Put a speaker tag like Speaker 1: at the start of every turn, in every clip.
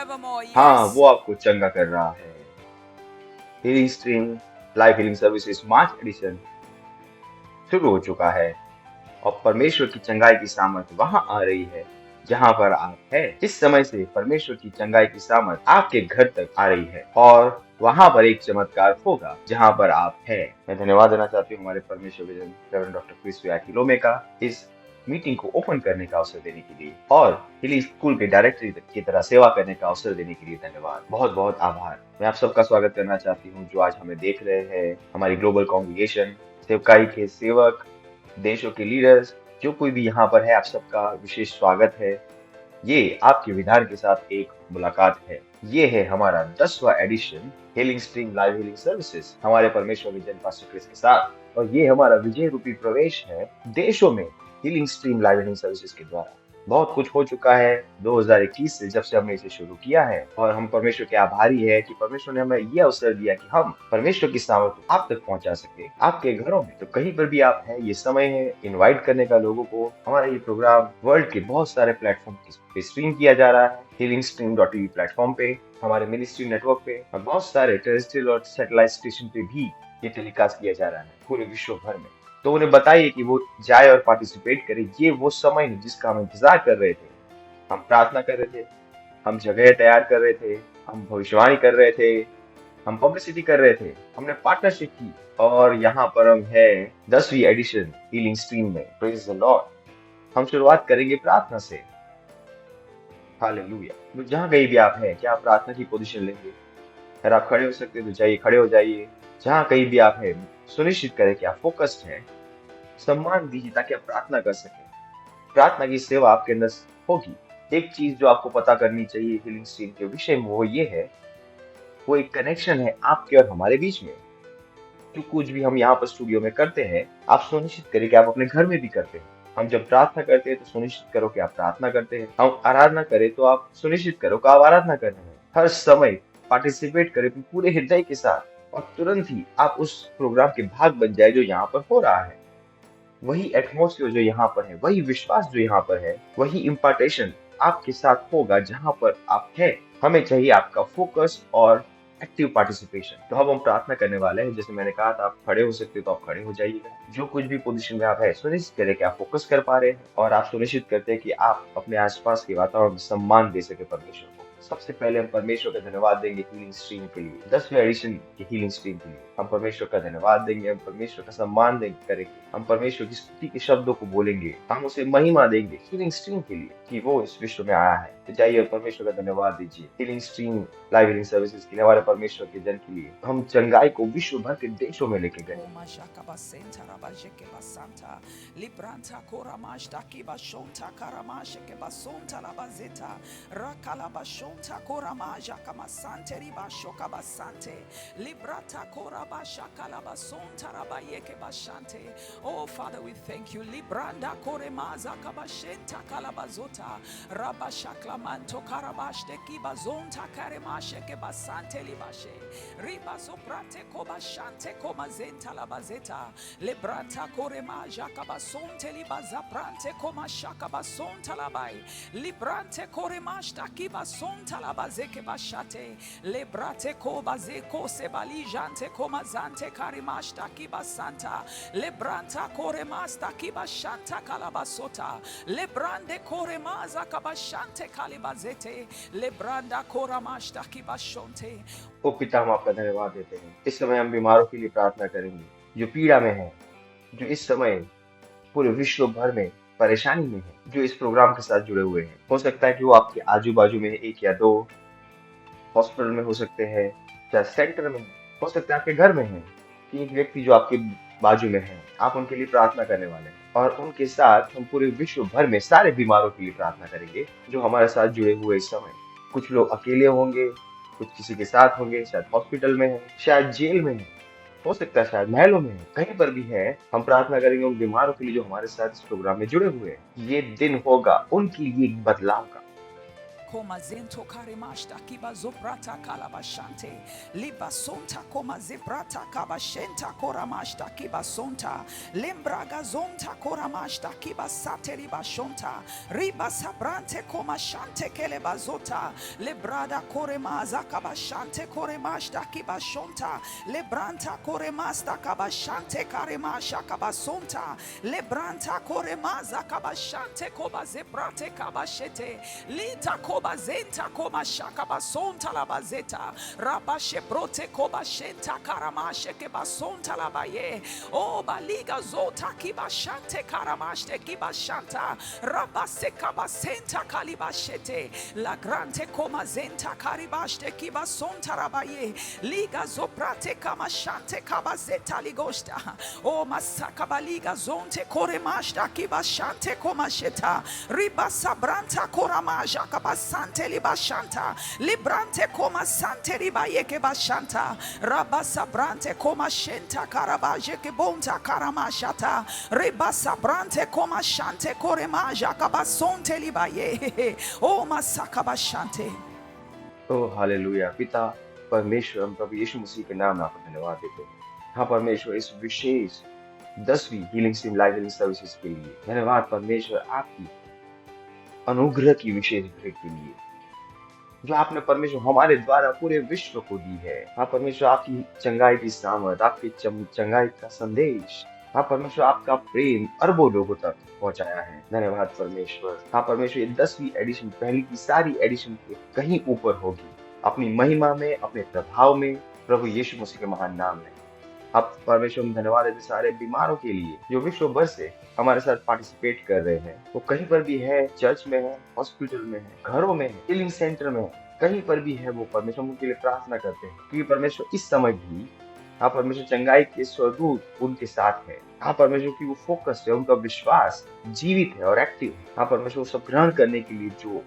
Speaker 1: forevermore.
Speaker 2: हाँ,
Speaker 1: Yes.
Speaker 2: वो आपको चंगा कर रहा है। Healing stream life healing services March edition शुरू हो चुका है और परमेश्वर की चंगाई की सामर्थ वहां आ रही है जहां पर आप है। इस समय से परमेश्वर की चंगाई की सामर्थ आपके घर तक आ रही है और वहां पर एक चमत्कार होगा जहां पर आप है। मैं धन्यवाद देना चाहती हूँ हमारे परमेश्वर विजन रेवरेंड डॉक्टर क्रिस याकिलोमे का इस मीटिंग को ओपन करने का अवसर देने के लिए और हिली स्कूल के डायरेक्टर की तरह सेवा करने का अवसर देने के लिए धन्यवाद। बहुत बहुत आभार। मैं आप सबका स्वागत करना चाहती हूँ जो आज हमें देख रहे हैं, हमारी ग्लोबल कॉन्ग्रीगेशन, सेवकाई के सेवक, देशों के लीडर्स, जो कोई भी यहाँ पर है, आप सबका विशेष स्वागत है। ये आपके विधान के साथ एक मुलाकात है। ये है हमारा 10वां edition healing stream live healing services हमारे परमेश्वर विजन पास्टर क्रिस के साथ, और ये हमारा विजय रूपी प्रवेश है देशों में healing stream live healing services के द्वारा। बहुत कुछ हो चुका है 2021 से, जब से हमने इसे शुरू किया है, और हम परमेश्वर के आभारी है कि परमेश्वर ने हमें ये अवसर दिया कि हम परमेश्वर की सामर्थ को आप तक पहुंचा सके, आपके घरों में। तो कहीं पर भी आप हैं, ये समय है इनवाइट करने का लोगों को। हमारा ये प्रोग्राम वर्ल्ड के बहुत सारे प्लेटफॉर्म पे स्ट्रीम किया जा रहा है। healingstream.tv प्लेटफॉर्म पे, हमारे मिनिस्ट्री नेटवर्क पे, और बहुत सारे टेरेस्ट्रियल और सैटेलाइट स्टेशन पे भी ये टेलीकास्ट किया जा रहा है पूरे विश्व भर में। तो उन्हें बताइए कि वो जाए और पार्टिसिपेट करे। ये वो समय है जिसका हम इंतजार कर रहे थे। हम प्रार्थना कर रहे थे, हम जगह तैयार कर रहे थे, हम भविष्यवाणी कर रहे थे, हम पब्लिसिटी कर रहे थे, हमने पार्टनरशिप की, और यहाँ पर हम है 10वीं एडिशन हीलिंग स्ट्रीम में। Praise the Lord. हम शुरुआत करेंगे प्रार्थना से। हालेलुया। तो जहाँ कहीं भी आप हैं, क्या आप प्रार्थना की पोजीशन लेंगे? अगर आप खड़े हो सकते हैं तो जाइए, खड़े हो जाइए। जहाँ कहीं भी आप हैं, सुनिश्चित करें कि आप फोकस्ड हैं। सम्मान दीजिए ताकि आप प्रार्थना कर सकें। प्रार्थना की सेवा आपके अंदर होगी। एक चीज जो आपको पता करनी चाहिए हीलिंग स्ट्रीम के विषय में, वो ये है, वो एक कनेक्शन है आपके और हमारे बीच में। जो कुछ भी हम यहाँ पर स्टूडियो में करते हैं, आप सुनिश्चित करें कि आप अपने घर में भी करते हैं। हम जब प्रार्थना करते हैं तो सुनिश्चित करो कि आप प्रार्थना करते हैं। हम आराधना करें तो आप सुनिश्चित करो कि आप आराधना कर रहे हैं। हर समय पार्टिसिपेट करें पूरे हृदय के साथ, और तुरंत ही आप उस प्रोग्राम के भाग बन जाए जो यहाँ पर हो रहा है। वही एटमोस्फियर जो यहाँ पर है, वही विश्वास जो यहाँ पर है, वही इम्पार्टेशन आपके साथ होगा जहाँ पर आप हैं। हमें चाहिए आपका फोकस और एक्टिव पार्टिसिपेशन। तो अब हम प्रार्थना करने वाले हैं। जैसे मैंने कहा था, आप खड़े हो सकते हो तो आप खड़े हो जाइएगा। जो कुछ भी पोजीशन में आप है, सुनिश्चित करें कि आप फोकस कर पा रहे हैं, और आप सुनिश्चित करते हैं कि आप अपने आसपास के वातावरण में सम्मान दे सके परमेश्वर को। सबसे पहले हम परमेश्वर का धन्यवाद देंगे हीलिंग स्ट्रीम के लिए, 10वें एडिशन की हीलिंग स्ट्रीम के लिए। हम परमेश्वर का धन्यवाद देंगे, हम परमेश्वर का सम्मान करेंगे, हम परमेश्वर की स्तुति के शब्दों को बोलेंगे, हम उसे महिमा देंगे हीलिंग स्ट्रीम के लिए कि वो इस विश्व में आया है। तो जाइए परमेश्वर का धन्यवाद दीजिए healing stream live healing services के लिए, हमारे परमेश्वर के जन के लिए। हम चंगाई को विश्व भर के देशों में लेके गए।
Speaker 1: Libranta koramashta kibashonta karamashke basonta labazeta rakalabashonta koramaja kamasante ribashoka basante librata korabasha kalabasonta rabayeke bashante. Oh Father, we thank you. Libranda koremaza kabashenta kalabazota rabashaklamanto karabashte kibazonta karemasheke basante libashe ribazoprate kobashante komazenta labazeta libranta koremaja kabasonte libazaprante komashaka basonta labai librante koremashta kibasonta labazeke bashate lebrate kobazeko sebalijante komazante karimashta kibasanta lebranta koremasta kibashanta kalabasota lebrande koremaza kabashante kalibazete lebranda koramashta kibashonte.
Speaker 2: ओ पिता, हम आपका धन्यवाद देते हैं। इस समय हम बीमारों के लिए प्रार्थना करेंगे जो पीड़ा में है, जो इस समय पूरे विश्व भर में परेशानी में है, जो इस प्रोग्राम के साथ जुड़े हुए हैं। हो सकता है कि वो आपके आजू बाजू में 1 या 2 हॉस्पिटल में हो सकते हैं, चाहे सेंटर में हो सकता है आपके घर में है कि एक व्यक्ति जो आपके बाजू में है, आप उनके लिए प्रार्थना करने वाले हैं, और उनके साथ हम पूरे विश्व भर में सारे बीमारों के लिए प्रार्थना करेंगे जो हमारे साथ जुड़े हुए इस समय। कुछ लोग अकेले होंगे, कुछ किसी के साथ होंगे, शायद हॉस्पिटल में है, शायद जेल में है, हो सकता है शायद महलों में है, कहीं पर भी है। हम प्रार्थना करेंगे उन बीमारों के लिए जो हमारे साथ इस प्रोग्राम में जुड़े हुए हैं। ये दिन होगा उनके लिए एक बदलाव का।
Speaker 1: koma zento karimashta kiba zoprata kalabashante liba sonta koma zebrata kabashenta koramashta kiba sonta lembraga zonta koramashta kiba sateri bashonta riba sabrante koma shante keleba zota lebrada koremaza kabashante koremashta kiba shonta lebranta koremasta kabashante karemasha kabasonta lebranta koremaza kabashante koba zebrate kabashete lita koba zenta koma shaka basonta la bazeta rabashe brote koba shenta karamashe ke basonta la baye o baliga zota kibashante karamashte kibashanta rabase kabasenta kalibashete la grante koma zenta karibashte kibasonta rabaye liga zoprate kamashante kabazeta ligosta o masaka baliga zonte koremashta kibashante komasheta riba sabranta koramaja kabasante libashanta librante koma sante ribayeke bashanta raba sabrante koma shenta karabaje ke bonta karamashata riba sabrante koma shante koremaja kabasonte libaye o masaka bashante.
Speaker 2: ओ hallelujah. पिता परमेश्वर, हम प्रभु यीशु मसीह के नाम में आपको धन्यवाद देते हैं। हाँ परमेश्वर, इस विशेष 10वीं healing stream live healing services के लिए धन्यवाद परमेश्वर, आपकी अनुग्रह की विशेष भेंट के लिए जो आपने परमेश्वर हमारे द्वारा पूरे विश्व को दी है। हाँ परमेश्वर, आपकी चंगाई की सामर्थ, आपकी चंगाई का संदेश, हाँ परमेश्वर, आपका प्रेम अरबों लोगों तक पहुंचाया है। धन्यवाद परमेश्वर। हाँ परमेश्वर, ये 10वीं एडिशन पहले की सारी एडिशन के कहीं ऊपर होगी, अपनी महिमा में, अपने प्रभाव में, प्रभु यीशु मसीह के महान नाम में। अब परमेश्वर, हम धन्यवाद देते सारे बीमारों के लिए जो विश्व भर से हमारे साथ पार्टिसिपेट कर रहे हैं। वो कहीं पर भी है, चर्च में है, हॉस्पिटल में है, घरों में है, हीलिंग सेंटर में है, कहीं पर भी है, वो परमेश्वर उनके लिए प्रार्थना करते हैं क्योंकि परमेश्वर इस समय भी, हाँ परमेश्वर, चंगाई के स्वरूप उनके साथ है। हाँ परमेश्वर की वो फोकस है, उनका विश्वास जीवित है और एक्टिव है। हाँ परमेश्वर, वो सब ग्रहण करने के लिए जो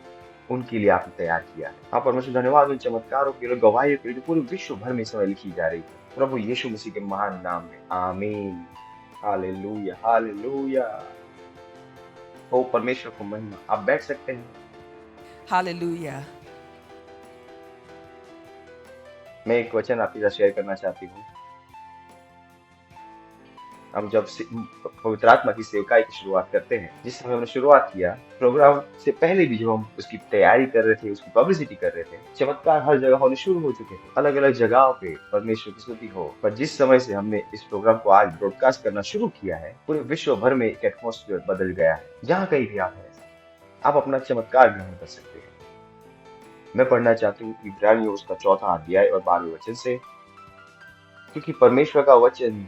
Speaker 2: उनके लिए आपने तैयार किया है। हाँ परमेश्वर, धन्यवाद उन चमत्कारों के लिए, गवाहियों के लिए जो पूरे विश्व भर में इस समय लिखी जा रही है, प्रभु यीशु मसीह के महान नाम में, आमीन। Hallelujah, hallelujah. ओ परमेश्वर को महिमा। आप बैठ सकते हैं।
Speaker 1: Hallelujah.
Speaker 2: मैं एक वचन आपके साथ शेयर करना चाहती हूँ। हम जब पवित्र आत्मा की सेवकाई की शुरुआत करते हैं, जिस समय हमने शुरुआत किया, प्रोग्राम से पहले भी जब हम उसकी तैयारी कर रहे थे, उसकी पब्लिसिटी कर रहे थे, चमत्कार हर जगह होने शुरू हो चुके थे, अलग अलग जगहों पे परमेश्वर की स्तुति हो। पर जिस समय से हमने इस प्रोग्राम को आज ब्रॉडकास्ट करना शुरू किया है, पूरे विश्व भर में एक एटमोस्फियर बदल गया है। जहाँ कहीं भी आप हैं, आप अपना चमत्कार ग्रहण कर सकते हैं। मैं पढ़ना चाहती हूँ इब्रानियों उसका 4वां अध्याय और 12वें वचन से, क्योंकि परमेश्वर का वचन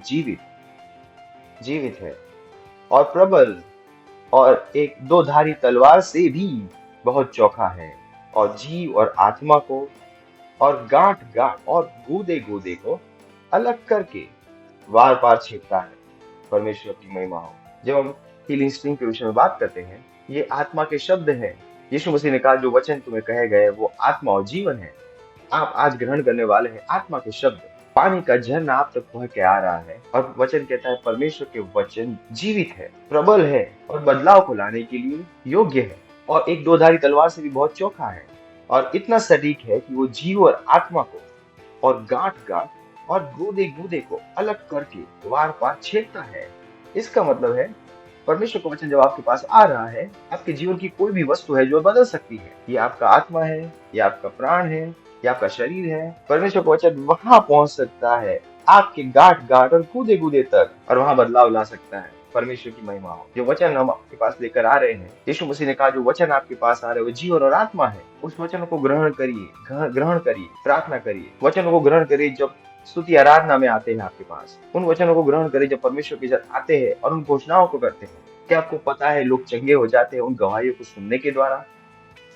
Speaker 2: जीवित है और प्रबल और एक दोधारी तलवार से भी बहुत चौखा है और जीव और आत्मा को और गांठ और गूदे को अलग करके वार पार छेदता है। परमेश्वर की महिमा हो। जब हम हीलिंग स्ट्रीम के विषय में बात करते हैं, ये आत्मा के शब्द हैं। यीशु मसीह ने कहा, जो वचन तुम्हें कहे गए वो आत्मा और जीवन है। आप आज ग्रहण करने वाले हैं आत्मा के शब्द। पानी का झरना आप तक बह के आ रहा है और वचन कहता है परमेश्वर के वचन जीवित है, प्रबल है और बदलाव को लाने के लिए योग्य है और एक दोधारी तलवार से भी बहुत चौखा है और इतना सटीक है कि वो जीव और आत्मा को और गांठ और गूदे को अलग करके वार पार छेदता है। इसका मतलब है परमेश्वर का वचन जब आपके पास आ रहा है, आपके जीवन की कोई भी वस्तु है जो बदल सकती है। ये आपका आत्मा है, ये आपका प्राण है, ये आपका शरीर है। परमेश्वर का वचन वहां पहुंच सकता है, आपके गांठ और गूदे तक, और वहां बदलाव ला सकता है। परमेश्वर की महिमा हो। जो वचन हम आपके पास लेकर आ रहे हैं, यीशु मसीह ने कहा जो वचन आपके पास आ रहे हैं वो जीवन और आत्मा है। उस वचन को ग्रहण करिए, प्रार्थना करिए, वचन को ग्रहण करिए। जब स्तुति आराधना में आते हैं आपके पास, उन वचनों को ग्रहण करें। जब परमेश्वर के साथ आते हैं और उन घोषणाओं को करते हैं, क्या आपको पता है लोग चंगे हो जाते हैं उन गवाहियों को सुनने के द्वारा।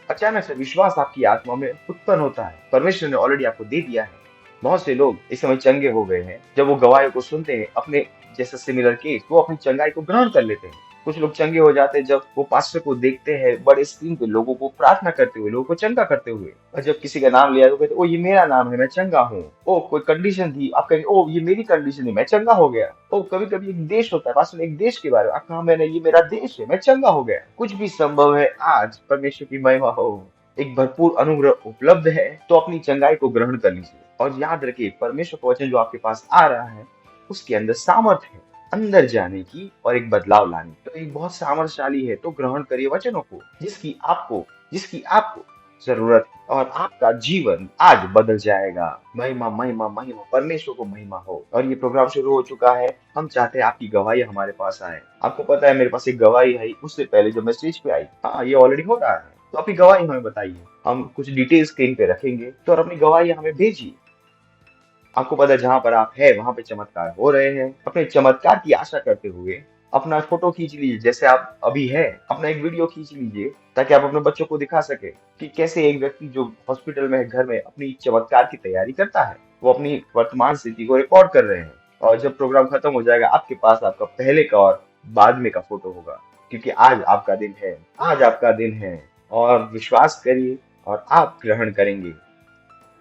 Speaker 2: अचानक से विश्वास आपकी आत्मा में उत्पन्न होता है। परमेश्वर ने ऑलरेडी आपको दे दिया है। बहुत से लोग इस समय चंगे हो गए हैं। जब वो गवाहियों को सुनते हैं, अपने जैसा सिमिलर केस, वो अपनी चंगाई को ग्रहण कर लेते हैं। कुछ लोग चंगे हो जाते हैं जब वो पास्टर को देखते हैं बड़े स्क्रीन पे, लोगों को प्रार्थना करते हुए, लोगों को चंगा करते हुए। और जब किसी का नाम लिया तो कहते ओ ये मेरा नाम है, मैं चंगा हूँ। ओ कोई कंडीशन थी, आप कहेंगे ओ ये मेरी कंडीशन है, मैं चंगा हो गया। ओ कभी कभी एक देश होता है, पास्टर ने एक देश के बारे में आप कहा, मैंने ये मेरा देश है, मैं चंगा हो गया। कुछ भी संभव है आज। परमेश्वर की महिमा हो। एक भरपूर अनुग्रह उपलब्ध है, तो अपनी चंगाई को ग्रहण कर लीजिए और याद रखिए परमेश्वर का वचन जो आपके पास आ रहा है उसके अंदर सामर्थ है अंदर जाने की और एक बदलाव लाने की। तो एक बहुत सामर्थशाली है, तो ग्रहण करिए वचनों को जिसकी आपको जरूरत है और आपका जीवन आज बदल जाएगा। महिमा महिमा महिमा, परमेश्वर को महिमा हो। और ये प्रोग्राम शुरू हो चुका है, हम चाहते हैं आपकी गवाही हमारे पास आए। आपको पता है मेरे पास एक गवाही है, उससे पहले जो मैं स्टेज पे आई, हाँ ये ऑलरेडी हो रहा है, तो अपनी गवाही हमें बताइए। हम कुछ डिटेल स्क्रीन पे रखेंगे, तो और अपनी गवाही हमें भेजिए। आपको पता है जहां पर आप है वहां पे चमत्कार हो रहे हैं। अपने चमत्कार की आशा करते हुए अपना फोटो खींच लीजिए, जैसे आप अभी है, अपना एक वीडियो खींच लीजिए ताकि आप अपने बच्चों को दिखा सके कि कैसे एक व्यक्ति जो हॉस्पिटल में है, घर में अपनी चमत्कार की तैयारी करता है, वो अपनी वर्तमान स्थिति को रिकॉर्ड कर रहे हैं। और जब प्रोग्राम खत्म हो जाएगा, आपके पास आपका पहले का और बाद में का फोटो होगा, क्योंकि आज आपका दिन है, आज आपका दिन है। और विश्वास करिए और आप ग्रहण करेंगे।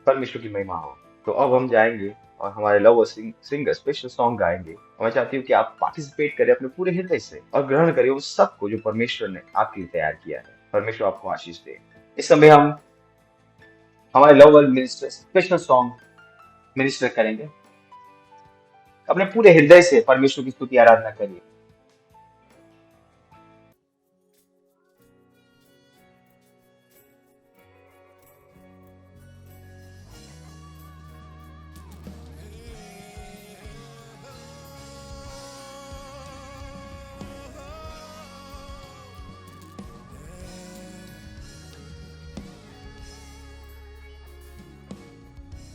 Speaker 2: परमेश्वर की महिमा हो। तो अब हम जाएंगे और हमारे लव सिंगर स्पेशल सॉन्ग गाएंगे। और मैं चाहती हूँ कि आप पार्टिसिपेट करें अपने पूरे हृदय से और ग्रहण करें उस सब को जो परमेश्वर ने आपके लिए तैयार किया है। परमेश्वर आपको आशीष दे। इस समय हम हमारे love minister special song minister करेंगे। अपने पूरे हृदय से परमेश्वर की स्तुति आराधना करिए।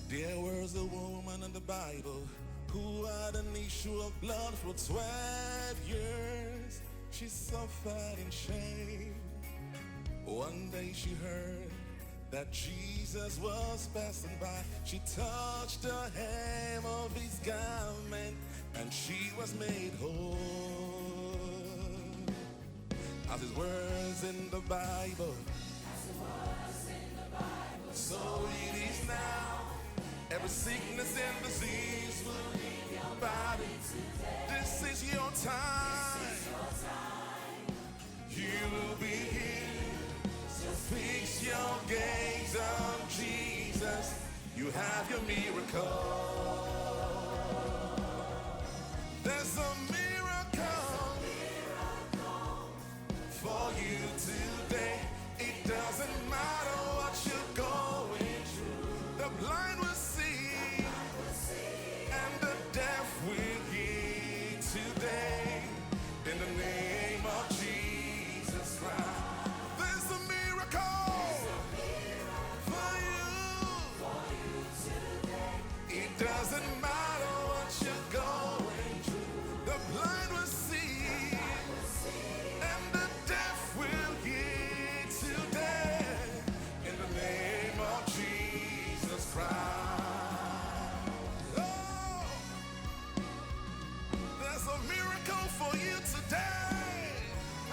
Speaker 3: There was a woman in the Bible who had an issue of blood for 12 years. She suffered in shame. One day she heard that Jesus was passing by. She touched the hem of his garment and she was made whole. As his words in the Bible, so it is now. Every sickness and disease will leave your body. This is your time. You will be healed. So fix your gaze on Jesus. You have your miracle. There's a miracle for you today. It doesn't matter what you're going through. The blind will see, and the deaf will hear today. In the name of Jesus Christ, there's a miracle for you today. It doesn't matter what you're going through. The blind will see, and the deaf will hear today. In the name of Jesus Christ. Oh, there's a miracle for you today.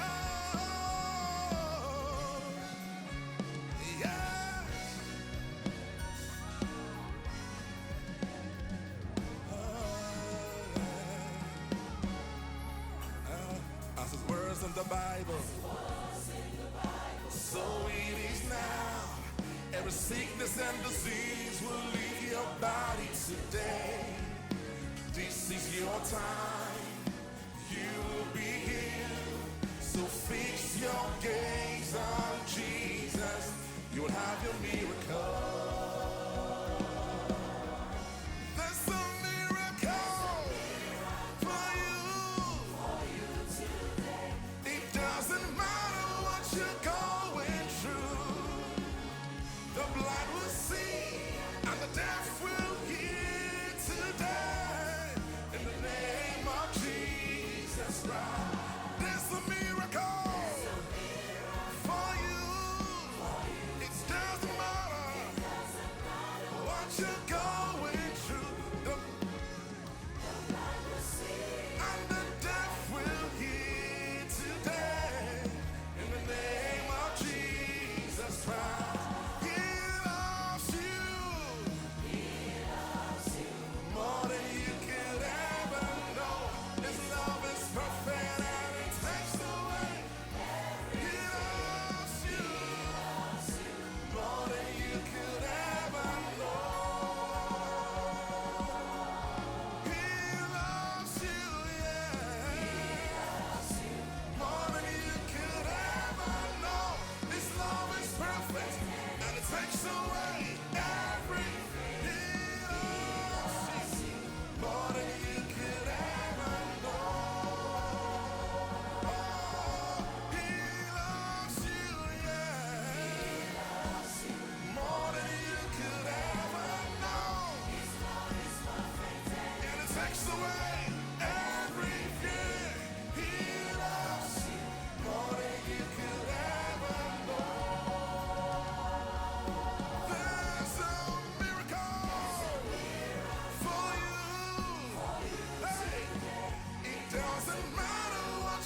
Speaker 3: Oh, yeah. As his words in the Bible, so it is now. Every sickness and disease will leave your body today. This is your time. You will be healed. So fix your gaze on Jesus. You will have your miracle. There's a miracle for you today. It doesn't matter what you're going through. The blind will see, and the deaf will hear today. In the name of Jesus Christ, there's a miracle for you. It doesn't matter what you're going through. And the deaf will hear today. In the name of Jesus Christ. He loves you more than you could ever know. His love is perfect and it takes away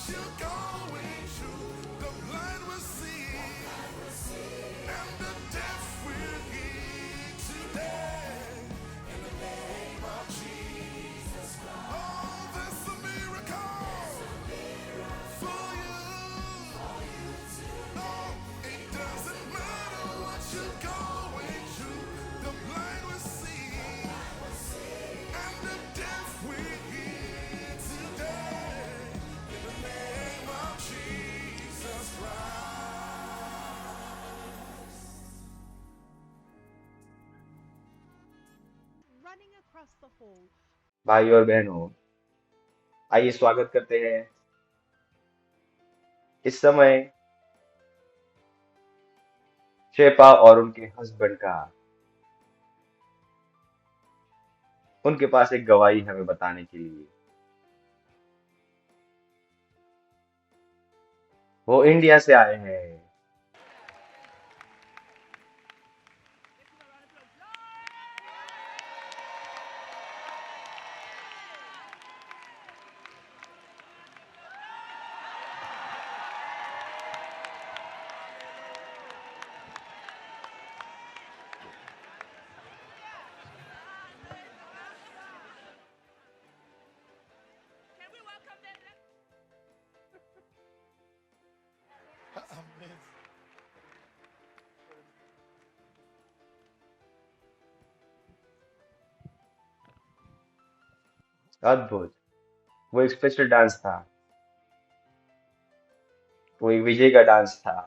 Speaker 3: you're going through. The blind will see, and the deaf will hear today. In the name of Jesus Christ. Oh, that's a miracle for you. Oh, it doesn't matter what you're going through. The blind will see, and the deaf will hear today. In the name of Jesus Christ.
Speaker 4: running across the hall.
Speaker 2: भाई और बहनों, आइए स्वागत करते हैं इस समय शेपा और उनके हस्बैंड का। उनके पास एक गवाही हमें बताने के लिए। वो इंडिया से आए हैं।
Speaker 4: Can we welcome them?
Speaker 2: अद्भुत। वो एक स्पेशल डांस था। वो एक विजय का डांस था।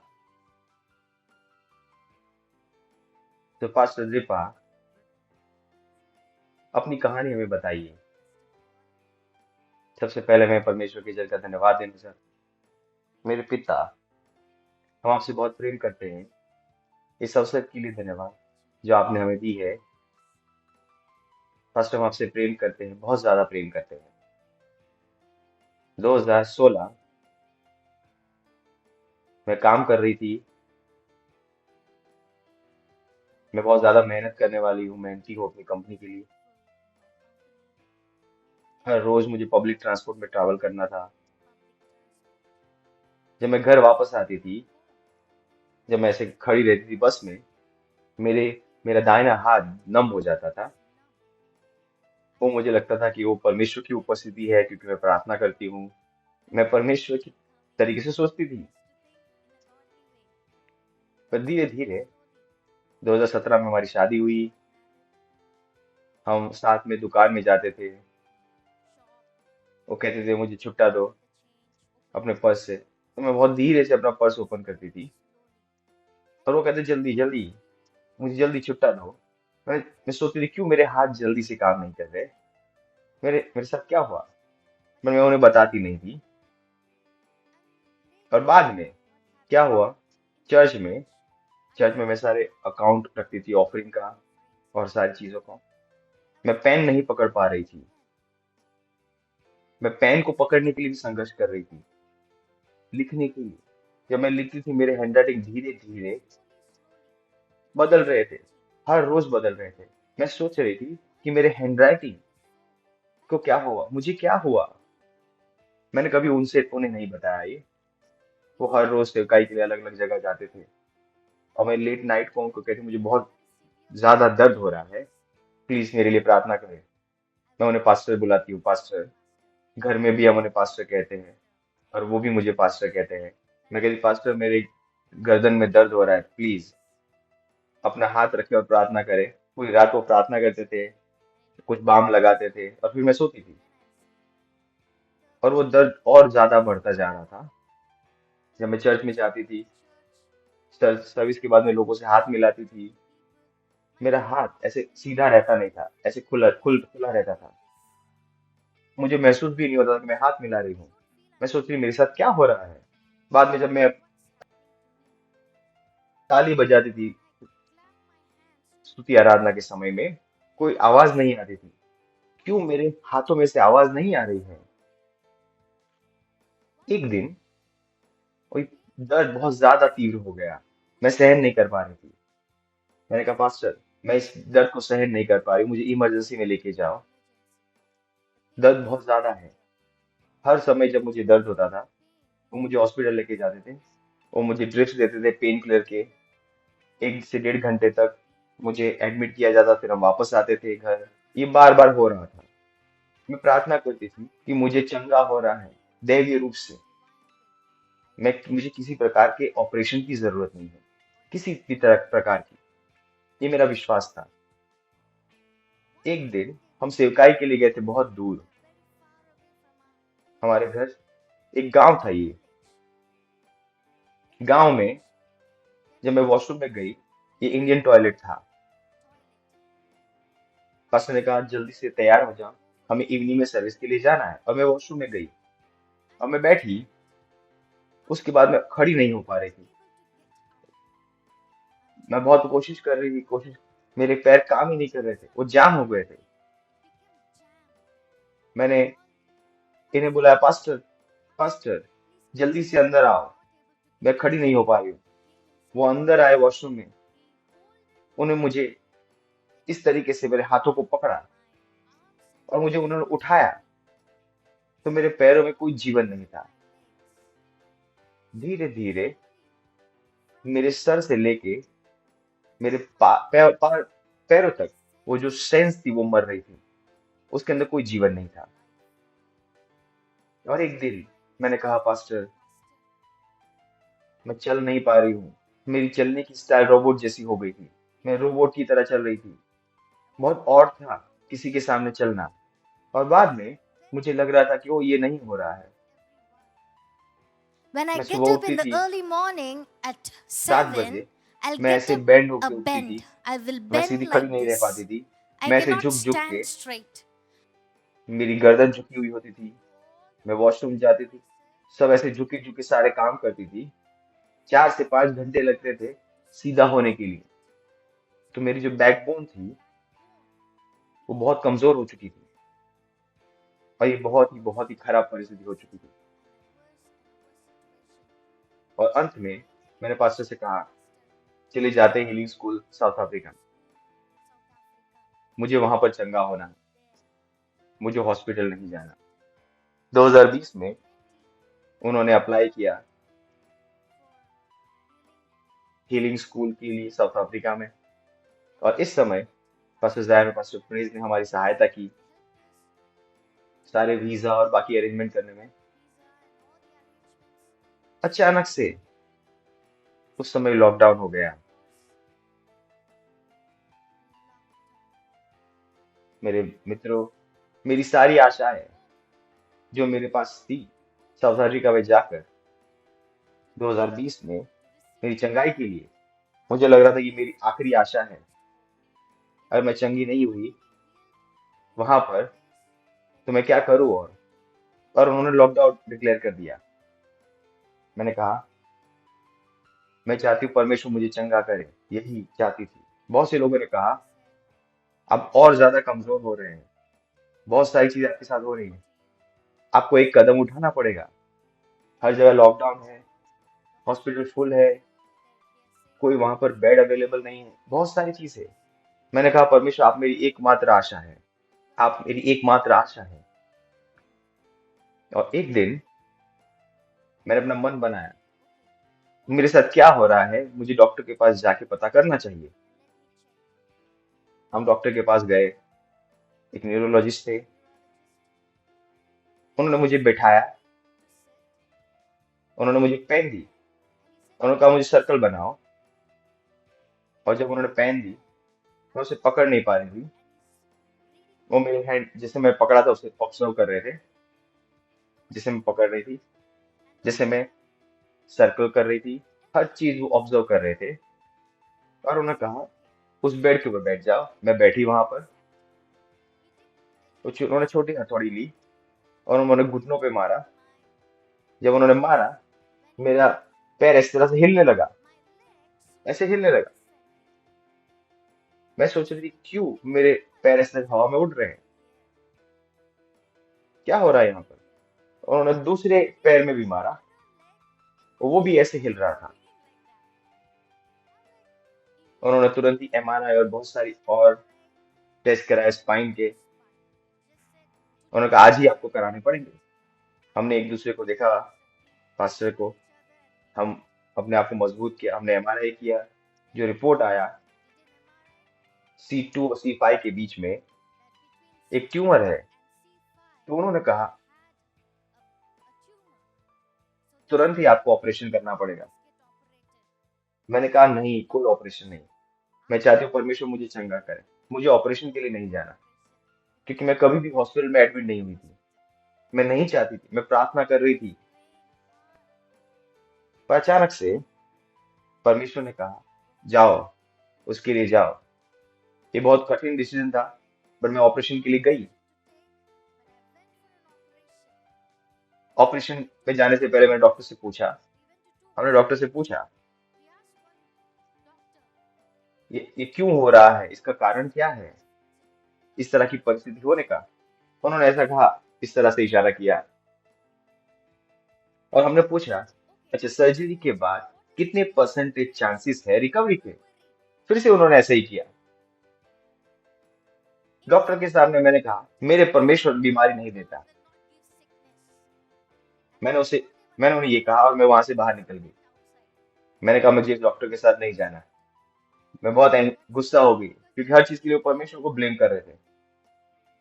Speaker 2: तो पास्टर दीपा, अपनी कहानी हमें बताइए। सबसे पहले मैं परमेश्वर की जय का धन्यवाद देना चाहता हूँ। मेरे पिता, हम आपसे बहुत प्रेम करते हैं। इस अवसर के लिए धन्यवाद जो आपने हमें दी है। फर्स्ट हम आपसे प्रेम करते हैं, बहुत ज्यादा प्रेम करते हैं। 2016 में काम कर रही थी। मैं बहुत ज्यादा मेहनत करने वाली हूँ, मेहनती हूँ अपनी कंपनी के लिए। हर रोज मुझे पब्लिक ट्रांसपोर्ट में ट्रैवल करना था। जब मैं घर वापस आती थी, जब मैं ऐसे खड़ी रहती थी बस में, मेरा दाहिना हाथ नम हो जाता था। वो मुझे लगता था कि वो परमेश्वर की उपस्थिति है, क्योंकि मैं प्रार्थना करती हूँ। मैं परमेश्वर की तरीके से सोचती थी। पर धीरे धीरे 2017 में हमारी शादी हुई। हम साथ में दुकान में जाते थे। वो कहते थे मुझे छुट्टा दो अपने पर्स से, तो मैं बहुत धीरे से अपना पर्स ओपन करती थी। और वो कहते जल्दी जल्दी, मुझे जल्दी छुट्टा दो। मैं सोचती थी क्यों मेरे हाथ जल्दी से काम नहीं कर रहे, मेरे साथ क्या हुआ। पर मैं उन्हें बताती नहीं थी। और बाद में क्या हुआ, चर्च में मैं सारे अकाउंट रखती थी, ऑफरिंग का और सारी चीजों का। मैं पेन नहीं पकड़ पा रही थी। मैं पेन को पकड़ने के लिए भी संघर्ष कर रही थी, लिखने के लिए। जब मैं लिखती थी, मेरे हैंडराइटिंग धीरे धीरे बदल रहे थे, हर रोज बदल रहे थे। मैं सोच रही थी कि मेरे हैंडराइटिंग को क्या हुआ, मुझे क्या हुआ। मैंने कभी उन्हें नहीं बताया ये। वो हर रोज सेवकाई के लिए अलग अलग जगह जाते थे। और मैं लेट नाइट को उनको कहती मुझे बहुत ज्यादा दर्द हो रहा है, प्लीज मेरे लिए प्रार्थना करें। मैं उन्हें पास्टर बुलाती हूँ, पास्टर। घर में भी हम उन्हें पास्टर कहते हैं, और वो भी मुझे पास्टर कहते हैं। मैं कहती पास्टर, मेरे गर्दन में दर्द हो रहा है, प्लीज अपना हाथ रखे और प्रार्थना करें। पूरी रात वो प्रार्थना करते थे, कुछ बाम लगाते थे, और फिर मैं सोती थी। और वो दर्द और ज्यादा बढ़ता जा रहा था। जब मैं चर्च में जाती थी, सर्विस के बाद में लोगों से हाथ मिलाती थी, मेरा हाथ ऐसे सीधा रहता नहीं था, ऐसे खुला रहता था। मुझे महसूस भी नहीं होता था कि मैं हाथ मिला रही हूँ। मैं सोचती थी मेरे साथ क्या हो रहा है। बाद में जब मैं ताली बजाती थी स्तुति आराधना के समय में, कोई आवाज नहीं आती थी। क्यों मेरे हाथों में से आवाज नहीं आ रही है। एक दिन कोई दर्द बहुत ज्यादा तीव्र हो गया, मैं सहन नहीं कर पा रही थी। मैंने कहा पास्टर, मैं इस दर्द को सहन नहीं कर पा रही, मुझे इमरजेंसी में लेके जाओ, दर्द बहुत ज्यादा है। हर समय जब मुझे दर्द होता था, वो मुझे हॉस्पिटल लेके जाते थे, वो मुझे ड्रिप्स देते थे पेन किलर के। 1 से 1.5 घंटे तक मुझे एडमिट किया जाता, फिर हम वापस आते थे घर। ये बार बार हो रहा था। मैं प्रार्थना करती थी कि मुझे चंगा हो रहा है दैवीय रूप से। मुझे किसी प्रकार के ऑपरेशन की जरूरत नहीं है, किसी भी तरह प्रकार की। ये मेरा विश्वास था। एक दिन हम सेवकाई के लिए गए थे बहुत दूर। हमारे घर एक गांव था। ये गांव में जब मैं वॉशरूम में गई, ये इंडियन टॉयलेट था। पास्टर ने कहा जल्दी से तैयार हो जाओ, हमें इवनिंग में सर्विस के लिए जाना है। और मैं वॉशरूम में गई और मैं बैठी। उसके बाद मैं खड़ी नहीं हो पा रही थी। मैं बहुत कोशिश कर रही थी, कोशिश, मेरे पैर काम ही नहीं कर रहे थे, वो जाम हो गए थे। मैंने इन्हें बुलाया, पास्टर, पास्टर जल्दी से अंदर आओ, मैं खड़ी नहीं हो पा रही हूँ। वो अंदर आए वॉशरूम में। उन्हें मुझे इस तरीके से मेरे हाथों को पकड़ा और मुझे उन्होंने उठाया, तो मेरे पैरों में कोई जीवन नहीं था। धीरे धीरे मेरे सर से लेके मेरे पैरों तक वो जो सेंस थी वो मर रही थी। उसके अंदर कोई जीवन नहीं था। और एक दिन मैंने कहा, पास्टर मैं चल नहीं पा रही हूँ। मेरी चलने की स्टाइल रोबोट जैसी हो गई थी। मैं रोबोट की तरह चल रही थी। बहुत और था किसी के सामने चलना। और बाद में मुझे लग रहा था कि वो ये नहीं हो रहा है।
Speaker 5: When I
Speaker 2: मैं
Speaker 5: get
Speaker 2: सुबह
Speaker 5: up
Speaker 2: उठती
Speaker 5: in the
Speaker 2: थी
Speaker 5: early morning at
Speaker 2: 7
Speaker 5: 7,
Speaker 2: बजे,
Speaker 5: I'll
Speaker 2: मैं
Speaker 5: get
Speaker 2: ऐसे
Speaker 5: up
Speaker 2: बैंड
Speaker 5: a
Speaker 2: होके उठती थी।
Speaker 5: bend. I will
Speaker 2: मैं सीधी
Speaker 5: bend
Speaker 2: खड़ी
Speaker 5: like
Speaker 2: नहीं रह पाती
Speaker 5: this.
Speaker 2: थी।
Speaker 5: I
Speaker 2: मैं ऐसे
Speaker 5: cannot
Speaker 2: झुक झुक के,
Speaker 5: stand straight.
Speaker 2: मेरी गर्दन झुकी हुई होती थी। मैं वॉशरूम जाती थी, सब ऐसे झुके झुके सारे काम करती थी। 4 से 5 घंटे लगते थे सीधा होने के लिए। तो मेरी जो बैकबोन थी वो बहुत कमजोर हो चुकी थी और ये बहुत ही खराब परिस्थिति हो चुकी थी। और अंत में मैंने पास्टर से कहा, चले जाते हैं हीलिंग स्कूल साउथ अफ्रीका। मुझे वहां पर चंगा होना है, मुझे हॉस्पिटल नहीं जाना। 2020 में उन्होंने अप्लाई किया हीलिंग स्कूल के लिए साउथ अफ्रीका में। और इस समय पास्टर जायन और पास्टर प्रेज ने हमारी सहायता की सारे वीजा और बाकी अरेंजमेंट करने में। अचानक से उस समय लॉकडाउन हो गया। मेरे मित्रों, मेरी सारी आशाएं जो मेरे पास थी साउथ अफ्रीका में जाकर 2020 में मेरी चंगाई के लिए, मुझे लग रहा था ये मेरी आखिरी आशा है। अगर मैं चंगी नहीं हुई वहां पर तो मैं क्या करूं। और उन्होंने लॉकडाउन डिक्लेयर कर दिया। मैंने कहा, मैं चाहती हूँ परमेश्वर मुझे चंगा करे, यही चाहती थी। बहुत से लोगों ने कहा आप और ज्यादा कमजोर हो रहे हैं, बहुत सारी चीजें आपके साथ हो रही हैं, आपको एक कदम उठाना पड़ेगा। हर जगह लॉकडाउन है, हॉस्पिटल फुल है, कोई वहां पर बेड अवेलेबल नहीं है, बहुत सारी चीजें। मैंने कहा, परमेश्वर आप मेरी एकमात्र आशा है, आप मेरी एकमात्र आशा है। और एक दिन मैंने अपना मन बनाया, मेरे साथ क्या हो रहा है, मुझे डॉक्टर के पास जाके पता करना चाहिए। हम डॉक्टर के पास गए, एक न्यूरोलॉजिस्ट थे। उन्होंने मुझे बैठाया, उन्होंने मुझे पेन दी, उन्होंने कहा मुझे सर्कल बनाओ। और जब उन्होंने पेन दी, मैं उसे पकड़ नहीं पा रही थी। वो मेरे हैंड जिसे मैं पकड़ा था उसे ऑब्जर्व कर रहे थे, जिसे मैं पकड़ रही थी, जिसे मैं सर्कल कर रही थी, हर चीज वो ऑब्जर्व कर रहे थे। और उन्होंने कहा उस बेड के ऊपर बैठ जाओ। मैं बैठी वहां पर। उन्होंने छोटी हथौड़ी ली और उन्होंने घुटनों पे मारा। जब उन्होंने मारा, मेरा पैर इस तरह से हिलने लगा, ऐसे हिलने लगा। मैं सोच रही थी क्यों मेरे पैर इस तरह हवा में उड़ रहे हैं, क्या हो रहा है यहाँ पर। उन्होंने दूसरे पैर में भी मारा, वो भी ऐसे हिल रहा था। उन्होंने तुरंत ही एमआरआई और बहुत सारी और टेस्ट कराए स्पाइन के। उन्होंने कहा आज ही आपको कराने पड़ेंगे। हमने एक दूसरे को देखा पास्टर को। हम अपने आप को मजबूत किया, हमने एमआरआई किया। जो रिपोर्ट आया C2 और C5 के बीच में एक ट्यूमर है। तो उन्होंने कहा तुरंत ही आपको ऑपरेशन करना पड़ेगा। मैंने कहा नहीं, कोई ऑपरेशन नहीं। मैं चाहती हूँ परमेश्वर मुझे चंगा करे, मुझे ऑपरेशन के लिए नहीं जाना, क्योंकि मैं कभी भी हॉस्पिटल में एडमिट नहीं हुई थी। मैं नहीं चाहती थी, मैं प्रार्थना कर रही थी। पर अचानक से परमेश्वर ने कहा जाओ, उसके लिए जाओ। ये बहुत कठिन डिसीजन था, पर मैं ऑपरेशन के लिए गई। ऑपरेशन में जाने से पहले मैंने डॉक्टर से पूछा, हमने डॉक्टर से पूछा ये क्यों हो रहा है, इसका कारण क्या है, इस तरह की परिस्थिति होने का। उन्होंने ऐसा कहा, इस तरह से इशारा किया, और हमने पूछा अच्छा सर्जरी के बाद कितने परसेंटेज चांसेस है रिकवरी के। फिर से उन्होंने ऐसा ही किया। डॉक्टर के सामने मैंने कहा मेरे परमेश्वर बीमारी नहीं देता। मैंने उन्हें ये कहा और मैं वहां से बाहर निकल गई। मैंने कहा मुझे इस डॉक्टर के साथ नहीं जाना। मैं बहुत गुस्सा हो गई, क्योंकि हर चीज के लिए वो परमेश्वर को ब्लेम कर रहे थे।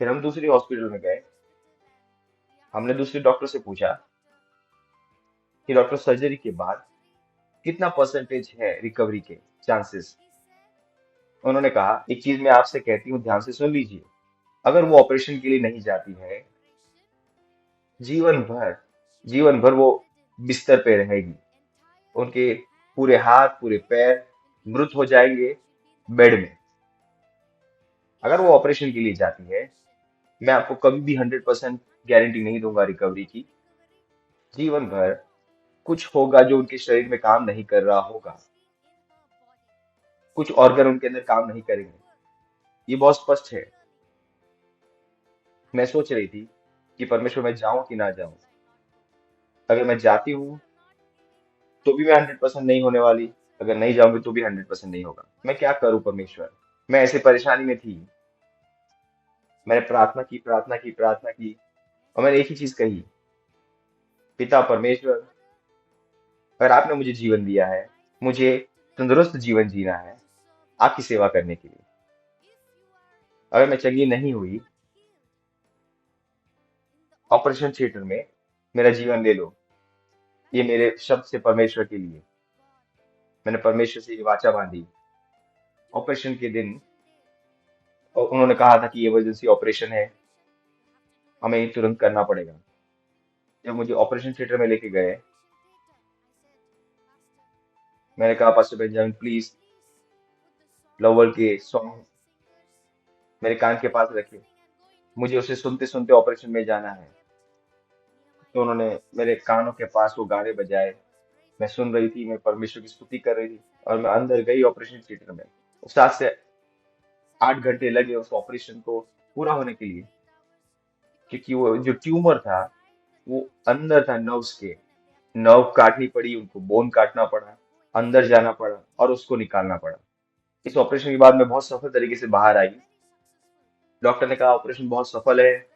Speaker 2: फिर हम दूसरी हॉस्पिटल में गए। हमने दूसरे डॉक्टर से पूछा कि डॉक्टर सर्जरी के बाद कितना परसेंटेज है रिकवरी के चांसेस। उन्होंने कहा एक चीज मैं आपसे कहती हूँ, ध्यान से सुन लीजिए। अगर वो ऑपरेशन के लिए नहीं जाती है, जीवन भर जीवन भर वो बिस्तर पे रहेगी। उनके पूरे हाथ पूरे पैर मृत हो जाएंगे बेड में। अगर वो ऑपरेशन के लिए जाती है, मैं आपको कभी भी 100% गारंटी नहीं दूंगा रिकवरी की। जीवन भर कुछ होगा जो उनके शरीर में काम नहीं कर रहा होगा, कुछ ऑर्गन उनके अंदर काम नहीं करेंगे। ये बहुत स्पष्ट है। मैं सोच रही थी कि परमेश्वर मैं जाऊं कि ना जाऊं। अगर मैं जाती हूँ तो भी मैं 100% नहीं होने वाली, अगर नहीं जाऊंगी तो भी 100% नहीं होगा। मैं क्या करूं परमेश्वर। मैं ऐसे परेशानी में थी। मैंने प्रार्थना की प्रार्थना की प्रार्थना की, और मैंने एक ही चीज कही, पिता परमेश्वर, अगर आपने मुझे जीवन दिया है, मुझे तंदुरुस्त जीवन जीना है आपकी सेवा करने के लिए। अगर मैं चंगी नहीं हुई, ऑपरेशन थिएटर में मेरा जीवन ले लो। ये मेरे शब्द से परमेश्वर के लिए। मैंने परमेश्वर से ये वाचा बांधी। ऑपरेशन के दिन और उन्होंने कहा था कि इमरजेंसी ऑपरेशन है, हमें ये तुरंत करना पड़ेगा। जब मुझे ऑपरेशन थिएटर में लेके गए, मैंने कहा पास्टर बेंजामिन प्लीज लवल के सॉन्ग मेरे कान के पास रखे, मुझे उसे सुनते सुनते ऑपरेशन में जाना है। तो उन्होंने मेरे कानों के पास वो गाने बजाए। मैं सुन रही थी, मैं परमेश्वर की स्तुति कर रही थी, और मैं अंदर गई ऑपरेशन थिएटर में। 7 से 8 घंटे लगे उस ऑपरेशन को पूरा होने के लिए, क्योंकि वो जो ट्यूमर था वो अंदर था नर्व्स के। नर्व काटनी पड़ी, उनको बोन काटना पड़ा, अंदर जाना पड़ा और उसको निकालना पड़ा। इस ऑपरेशन के बाद मैं बहुत सफल तरीके से बाहर आई। डॉक्टर ने कहा ऑपरेशन बहुत सफल है।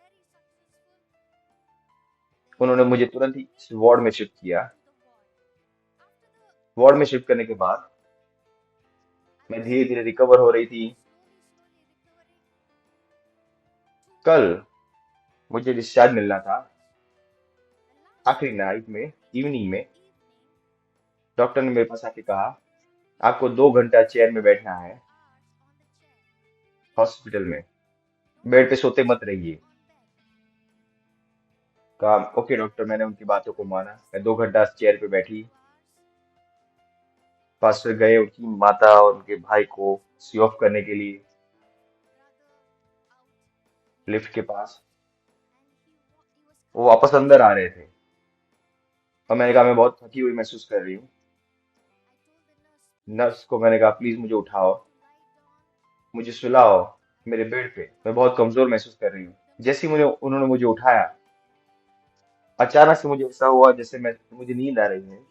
Speaker 2: उन्होंने मुझे तुरंत ही वार्ड में शिफ्ट किया। वार्ड में शिफ्ट करने के बाद मैं धीरे धीरे रिकवर हो रही थी। कल मुझे डिस्चार्ज मिलना था। आखिरी नाइट में, इवनिंग में, डॉक्टर ने मेरे पास आके कहा आपको 2 घंटा चेयर में बैठना है हॉस्पिटल में, बेड पे सोते मत रहिए। कहा ओके डॉक्टर। मैंने उनकी बातों को माना। मैं 2 घंटा चेयर पे बैठी। पास्टर गए उनकी माता और उनके भाई को सी ऑफ करने के लिए लिफ्ट के पास। वो वापस अंदर आ रहे थे, और मैंने कहा मैं बहुत थकी हुई महसूस कर रही हूँ। नर्स को मैंने कहा प्लीज मुझे उठाओ, मुझे सुलाओ मेरे बेड पे, मैं बहुत कमजोर महसूस कर रही हूँ। जैसे ही उन्होंने मुझे उठाया, अचानक से मुझे ऐसा हुआ जैसे मुझे नींद आ रही है।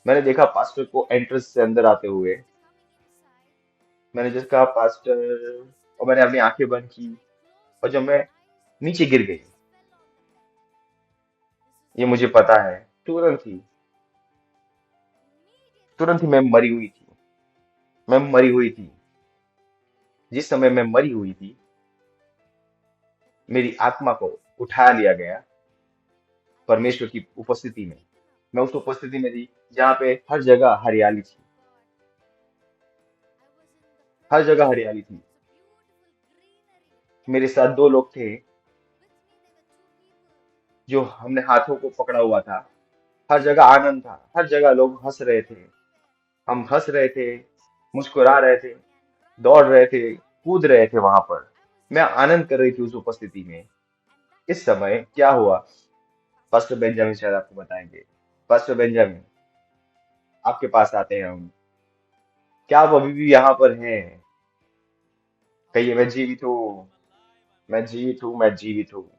Speaker 2: मैंने देखा पास्टर को एंट्रेंस से अंदर आते हुए। मैंने जस्ट कहा पास्टर, और मैंने अपनी आंखें बंद की, और जब मैं नीचे गिर गई, ये मुझे पता है। तुरंत ही मैं मरी हुई थी। जिस समय मैं मरी हुई थी, मेरी आत्मा को उठा लिया गया परमेश्वर की उपस्थिति में। मैं उस उपस्थिति में थी जहाँ पे हर जगह हरियाली थी। हर जगह हरियाली थी। मेरे साथ दो लोग थे जो हमने हाथों को पकड़ा हुआ था। हर जगह आनंद था। हर जगह लोग हंस रहे थे। हम हंस रहे थे, मुस्कुरा रहे थे, दौड़ रहे थे, कूद रहे थे वहां पर। मैं आनंद कर रही थी उस उपस्थिति में। इस समय क्या हुआ, पास्टर बेंजामिन शायद आपको बताएंगे। पास्टर बेंजामिन, आपके पास आते हैं हम। क्या आप अभी भी यहाँ पर हैं? कहिए, मैं जीवित हूँ, मैं जीवित हूँ, मैं जीवित हूँ।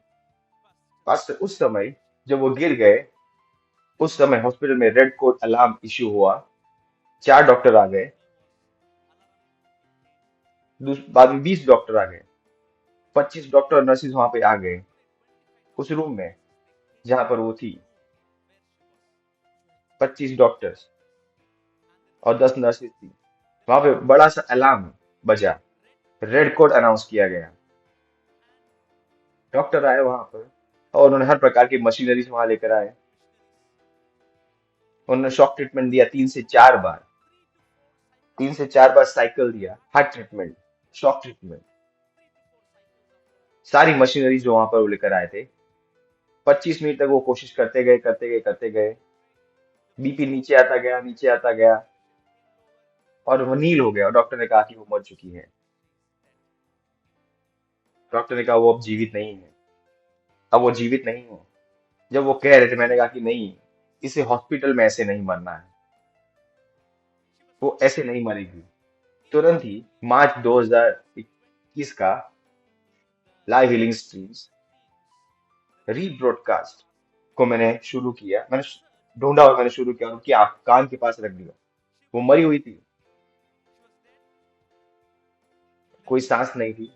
Speaker 2: पास्टर, उस समय जब वो गिर गए, उस समय हॉस्पिटल में रेड कोट अलार्म इश्यू हुआ। 4 डॉक्टर आ गए। बाद में 20 डॉक्टर आ गए। 25 डॉक्टर और नर्सिस वहां पे आ गए उस रूम में जहां पर वो थी। 25 डॉक्टर्स और 10 नर्सिस थी। वहां पे बड़ा सा अलार्म बजा, रेड कोड अनाउंस किया गया। डॉक्टर आए वहां पर और उन्होंने हर प्रकार की मशीनरीज वहां लेकर आए। उन्होंने शॉक ट्रीटमेंट दिया 3 से 4 बार। 3 से 4 बार साइकिल दिया, हार्ट ट्रीटमेंट, शॉक ट्रीटमेंट, सारी मशीनरी जो वहां पर वो लेकर आए थे। 25 मिनट तक वो कोशिश करते गए। बीपी नीचे आता गया, नीचे आता गया और वो नील हो गया। और डॉक्टर ने कहा कि वो मर चुकी है। डॉक्टर ने कहा वो अब जीवित नहीं है, अब वो जीवित नहीं है। जब वो कह रहे थे, मैंने कहा कि नहीं, इसे हॉस्पिटल में ऐसे नहीं मरना है, वो ऐसे नहीं मरेगी। तुरंत ही मार्च 2021 का लाइव हीलिंग स्ट्रीम्स रीब्रॉडकास्ट को मैंने शुरू किया। मैंने ढूंढा और मैंने शुरू किया और उनकी कान के पास रख दिया। वो मरी हुई थी, कोई सांस नहीं थी,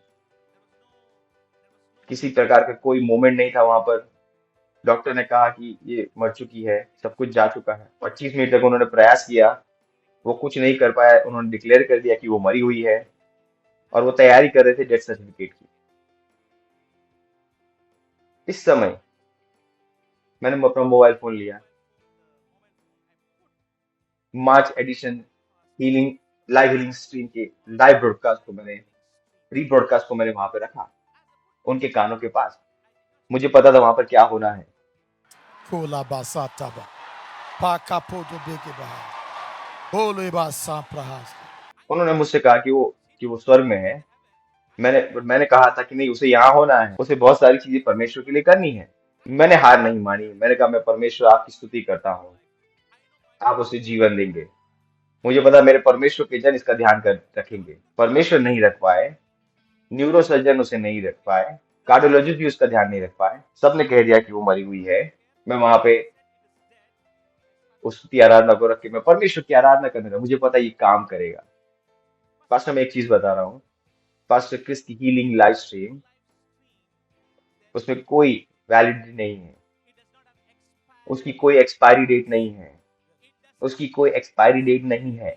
Speaker 2: किसी प्रकार का कोई मूवमेंट नहीं था वहां पर। डॉक्टर ने कहा कि ये मर चुकी है, सब कुछ जा चुका है। 25 मिनट तक उन्होंने प्रयास किया, वो कुछ नहीं कर पाया। उन्होंने डिक्लेयर कर दिया कि वो मरी हुई है और वो तैयारी कर रहे थे डेथ सर्टिफिकेट की। इस समय मैंने अपना मोबाइल फोन लिया, March edition healing live healing stream के लाइव ब्रॉडकास्ट को मैंने रीब्रॉडकास्ट को मैंने वहां पे रखा, उनके कानों के पास। मुझे पता था वहां पर क्या होना है।
Speaker 6: Kola basataba. Pakapoto bekeba. Holy basaprahas.
Speaker 2: उन्होंने मुझसे कहा कि वो स्वर्ग में है। मैंने कहा था कि नहीं, उसे यहाँ होना है, उसे बहुत सारी चीजें परमेश्वर के लिए करनी है। मैंने हार नहीं मानी। मैंने कहा, मैं परमेश्वर आपकी स्तुति करता हूँ, आप उसे जीवन देंगे। मुझे पता मेरे परमेश्वर के जन इसका ध्यान कर रखेंगे। परमेश्वर नहीं रख पाए, न्यूरो सर्जन उसे नहीं रख पाए, कार्डियोलॉजिस्ट भी उसका ध्यान नहीं रख पाए। सबने कह दिया कि वो मरी हुई है। मैं वहां पे उसकी आराधना को रख के मैं परमेश्वर की आराधना करने लगा। मुझे पता ये काम करेगा। पास्टर, मैं एक चीज बता रहा हूँ, पास्टर क्रिस की हीलिंग लाइव स्ट्रीम, उसमें कोई वैलिडिटी नहीं है, उसकी कोई एक्सपायरी डेट नहीं है, उसकी कोई एक्सपायरी डेट नहीं है।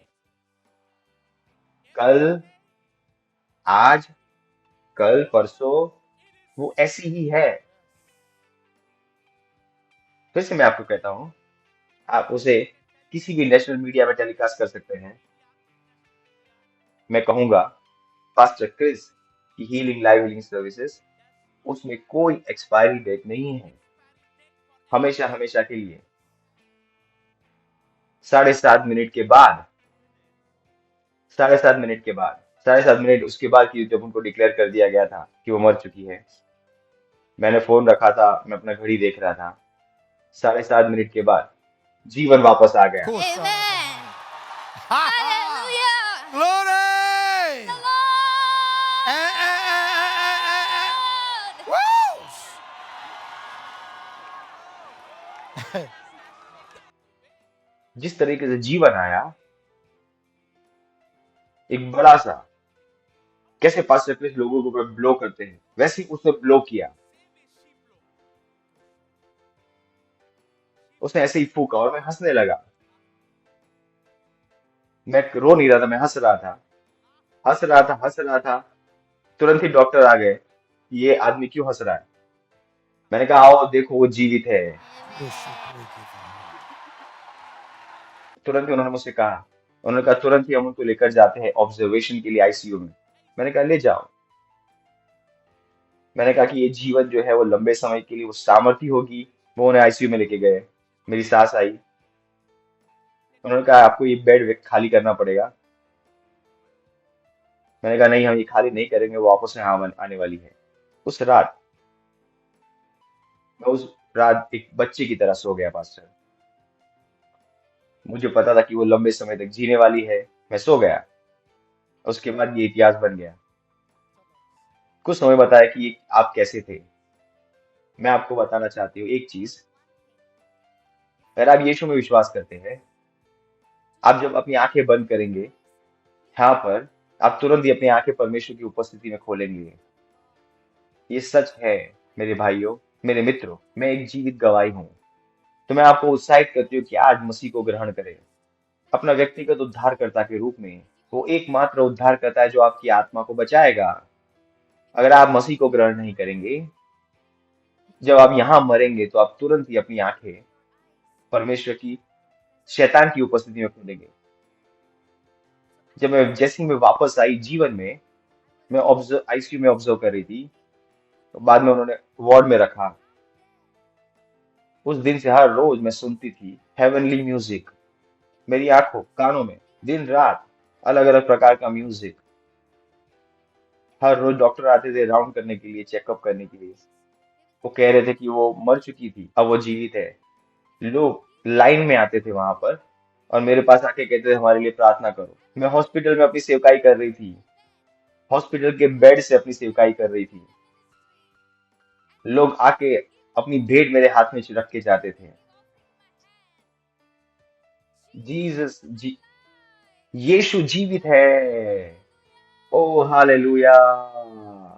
Speaker 2: कल, आज, कल, परसों वो ऐसी ही है। फिर से मैं आपको कहता हूँ, आप उसे किसी भी नेशनल मीडिया में टेलीकास्ट कर सकते हैं। मैं कहूंगा पास्टर क्रिस की हीलिंग लाइव हीलिंग सर्विसेज, उसमें कोई एक्सपायरी डेट नहीं है, हमेशा हमेशा के लिए। 7.5 मिनट के बाद 7.5 मिनट उसके बाद की जब उनको डिक्लेयर कर दिया गया था कि वो मर चुकी है, मैंने फोन रखा था, मैं अपना घड़ी देख रहा था। 7.5 मिनट के बाद जीवन वापस आ गया।
Speaker 6: Kosa.
Speaker 5: Amen.
Speaker 6: Ha!
Speaker 5: Hallelujah.
Speaker 6: Glory!
Speaker 5: The Lord.
Speaker 6: Woo!
Speaker 2: जिस तरीके से जीवन आया, एक बड़ा सा, कैसे पास्टर क्रिस लोगों को ब्लो करते हैं, वैसे ही उसने ब्लो किया। उसने ऐसे ही फूका और मैं हंसने लगा। मैं रो नहीं रहा था, मैं हंस रहा था, हंस रहा था, हंस रहा था। तुरंत ही डॉक्टर आ गए, ये आदमी क्यों हंस रहा है? मैंने कहा आओ देखो वो जीवित है। तुरंत ही उन्होंने मुझसे कहा, उन्होंने कहा तुरंत ही हम उनको लेकर जाते हैं ऑब्जर्वेशन के लिए आईसीयू में। मैंने कहा ले जाओ। मैंने कहा कि ये जीवन जो है वो लंबे समय के लिए वो सामर्थ्य होगी। वो उन्हें आईसीयू में लेके गए। मेरी सास आई, उन्होंने कहा आपको ये बेड खाली करना पड़ेगा। मैंने कहा नहीं हम ये खाली नहीं करेंगे, वो वापस यहाँ आने वाली है। उस रात मैं उस रात एक बच्चे की तरह सो गया पास्टर। मुझे पता था कि वो लंबे समय तक जीने वाली है। मैं सो गया। उसके बाद ये इतिहास बन गया। कुछ समय बताया कि ये आप कैसे थे। मैं आपको बताना चाहती हूँ एक चीज। अगर आप यीशु में विश्वास करते हैं, आप जब अपनी आंखें बंद करेंगे यहाँ पर, आप तुरंत ही अपनी आंखें परमेश्वर की उपस्थिति में खोलेंगे। ये सच है मेरे भाइयों, मेरे मित्रों, मैं एक जीवित गवाही हूँ। तो मैं आपको उत्साहित करती हूँ कि आज मसीह को ग्रहण करें अपना व्यक्तिगत उद्धारकर्ता के रूप में। वो एकमात्र उद्धारकर्ता है जो आपकी आत्मा को बचाएगा। अगर आप मसीह को ग्रहण नहीं करेंगे, जब आप यहाँ मरेंगे तो आप तुरंत ही अपनी आंखें परमेश्वर की, शैतान की उपस्थिति में खोलेंगे। जैसे ही मैं वापस आई जीवन में, मैं ऑब्जर्व आईसीयू में ऑब्जर्व कर रही थी, तो बाद में उन्होंने वार्ड में रखा। उस दिन से हर रोज मैं सुनती थी हेवनली म्यूजिक मेरी आंखों कानों में, दिन रात अलग अलग प्रकार का म्यूजिक। हर रोज डॉक्टर आते थे राउंड करने के लिए, चेकअप करने के लिए। वो कह रहे थे कि वो मर चुकी थी, अब वो जीवित है। लोग लाइन में आते थे वहां पर और मेरे पास आके कहते थे हमारे लिए प्रार्थना करो। मैं हॉस्पिटल में अपनी सेवकाई कर रही थी, हॉस्पिटल के बेड से अपनी सेवकाई कर रही थी। लोग आके अपनी भेंट मेरे हाथ में रख के जाते थे। जीसस जी, यीशु जीवित है। ओ hallelujah.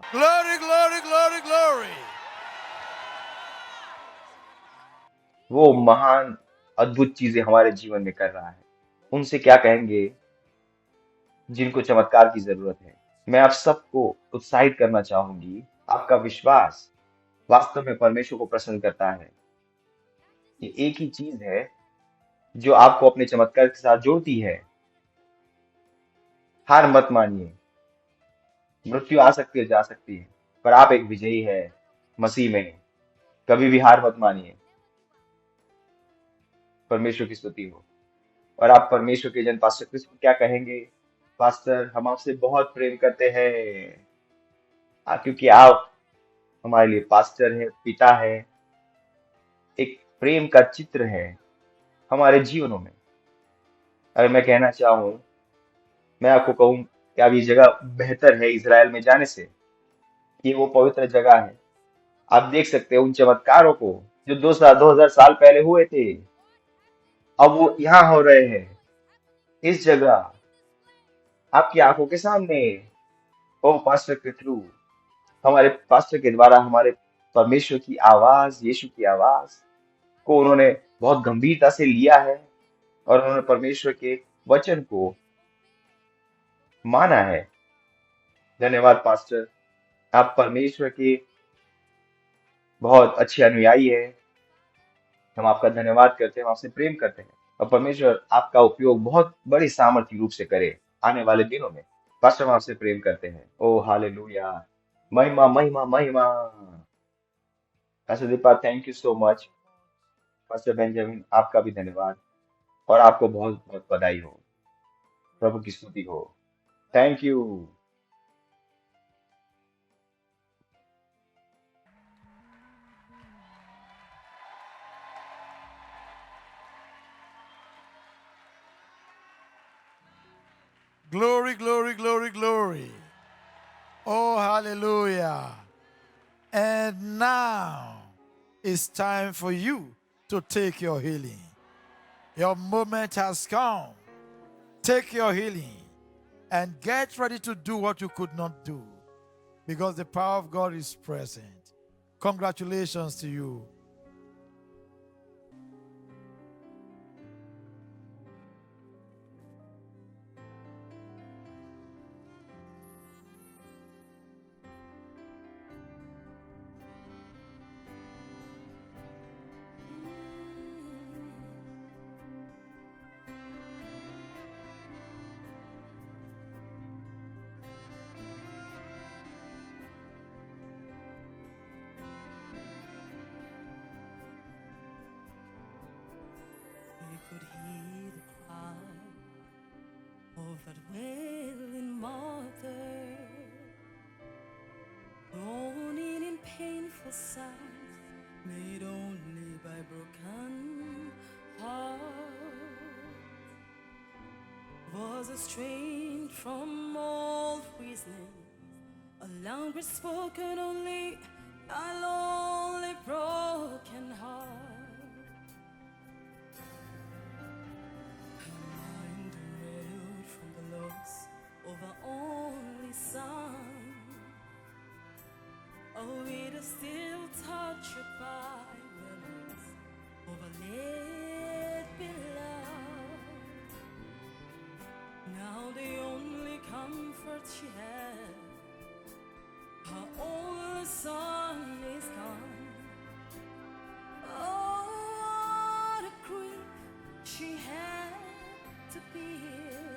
Speaker 6: Glory, glory, glory, glory.
Speaker 2: वो महान अद्भुत चीजें हमारे जीवन में कर रहा है। उनसे क्या कहेंगे जिनको चमत्कार की जरूरत है। मैं आप सबको उत्साहित करना चाहूंगी, आपका विश्वास वास्तव में परमेश्वर को प्रसन्न करता है। ये एक ही चीज है जो आपको अपने चमत्कार के साथ जोड़ती है। हार मत मानिए। मृत्यु आ सकती है, जा सकती है, पर आप एक विजयी है मसीह में। कभी भी हार मत मानिए। परमेश्वर की स्तुति हो। और आप परमेश्वर के जन पास्टर क्रिस को क्या कहेंगे? पास्टर हम आपसे बहुत प्रेम करते हैं, क्योंकि आप हमारे लिए पास्टर है, पिता है, एक प्रेम का चित्र है हमारे जीवनों में। अगर मैं कहना चाहूँ, मैं आपको कहूँ कि अब ये जगह बेहतर है इजराइल में जाने से। ये वो पवित्र जगह है। आप देख सकते हैं उन चमत्कारों को जो 2000 साल पहले हुए थे, अब वो यहाँ हो रहे हैं इस जगह आपकी आंखों के सामने। ओ पास्टर के थ्रू, हमारे पास्टर के द्वारा हमारे परमेश्वर की आवाज, यीशु की आवाज को उन्होंने बहुत गंभीरता से लिया है और उन्होंने परमेश्वर के वचन को माना है। धन्यवाद पास्टर, आप परमेश्वर के बहुत अच्छे अनुयायी है। हम आपका धन्यवाद करते हैं, हम आपसे प्रेम करते हैं और परमेश्वर आपका उपयोग बहुत बड़ी सामर्थ्य रूप से करे आने वाले दिनों में। पास्टर हम आपसे प्रेम करते हैं। ओ हालेलुया, महिमा महिमा महिमा। Pastor Deepa thank you so much. Pastor Benjamin आपका भी धन्यवाद और आपको बहुत बहुत बधाई हो। प्रभु की स्तुति हो। Thank you.
Speaker 6: Glory, glory, glory, glory. Oh, hallelujah. And now it's time for you to take your healing. Your moment has come. Take your healing and get ready to do what you could not do because the power of God is present. Congratulations to you.
Speaker 7: could hear the cry of that wailing mother, groaning in painful sounds made only by broken heart. Was estranged from all reasoning, a language spoken only by lonely broken heart. Her mind derailed from the loss of her only son, a widow still tortured by memories of a late beloved. Now the only comfort she had, her only son is gone. Oh, what a grief she had to bear,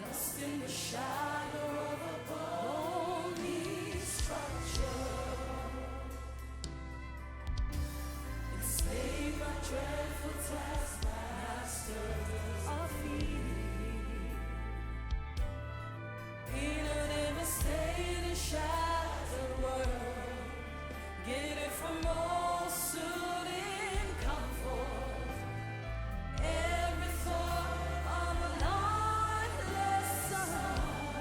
Speaker 7: lost in the shadow of a lonely structure, enslaved by dreadful taskmasters of fear, in a devastated, shattered world, getting from all soothing comfort, every thought of a lifeless son.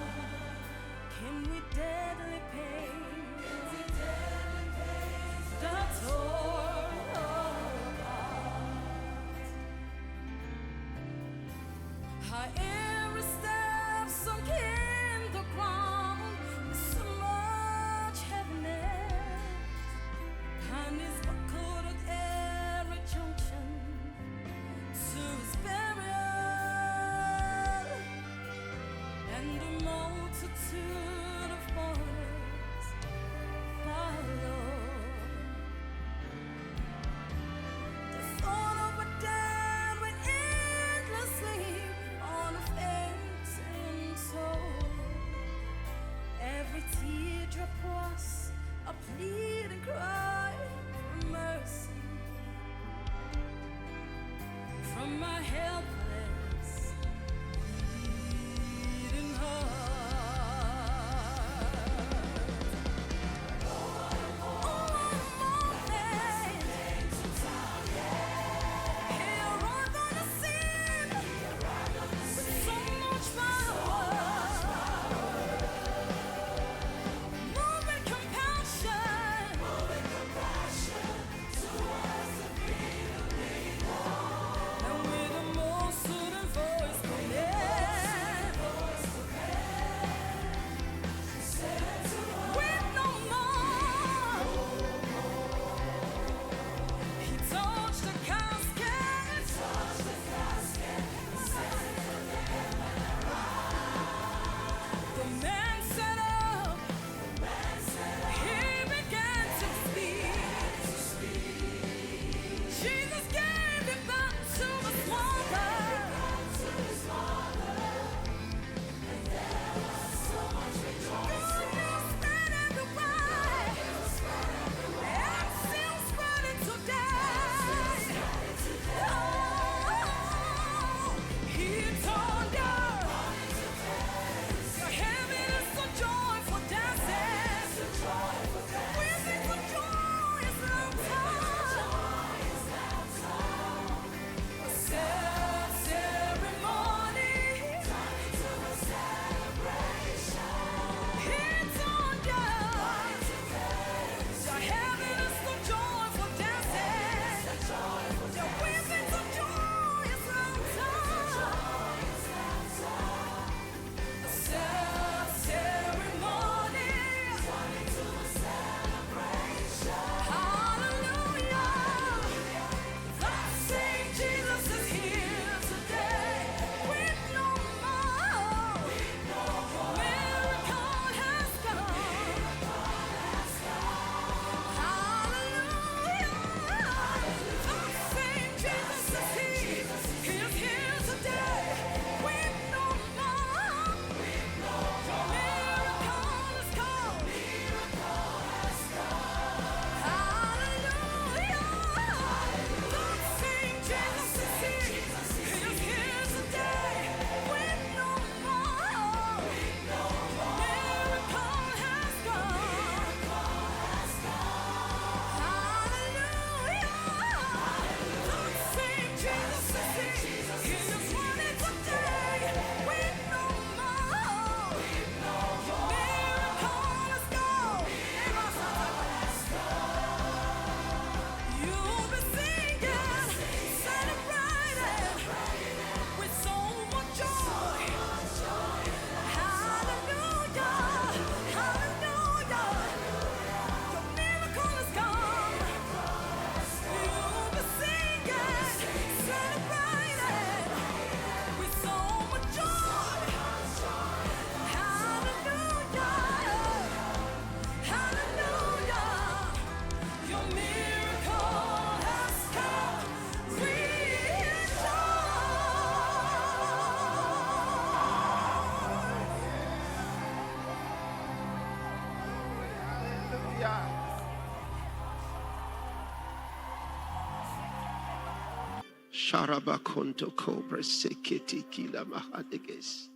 Speaker 8: Sharabakonto cobra seketi kila mahadeges.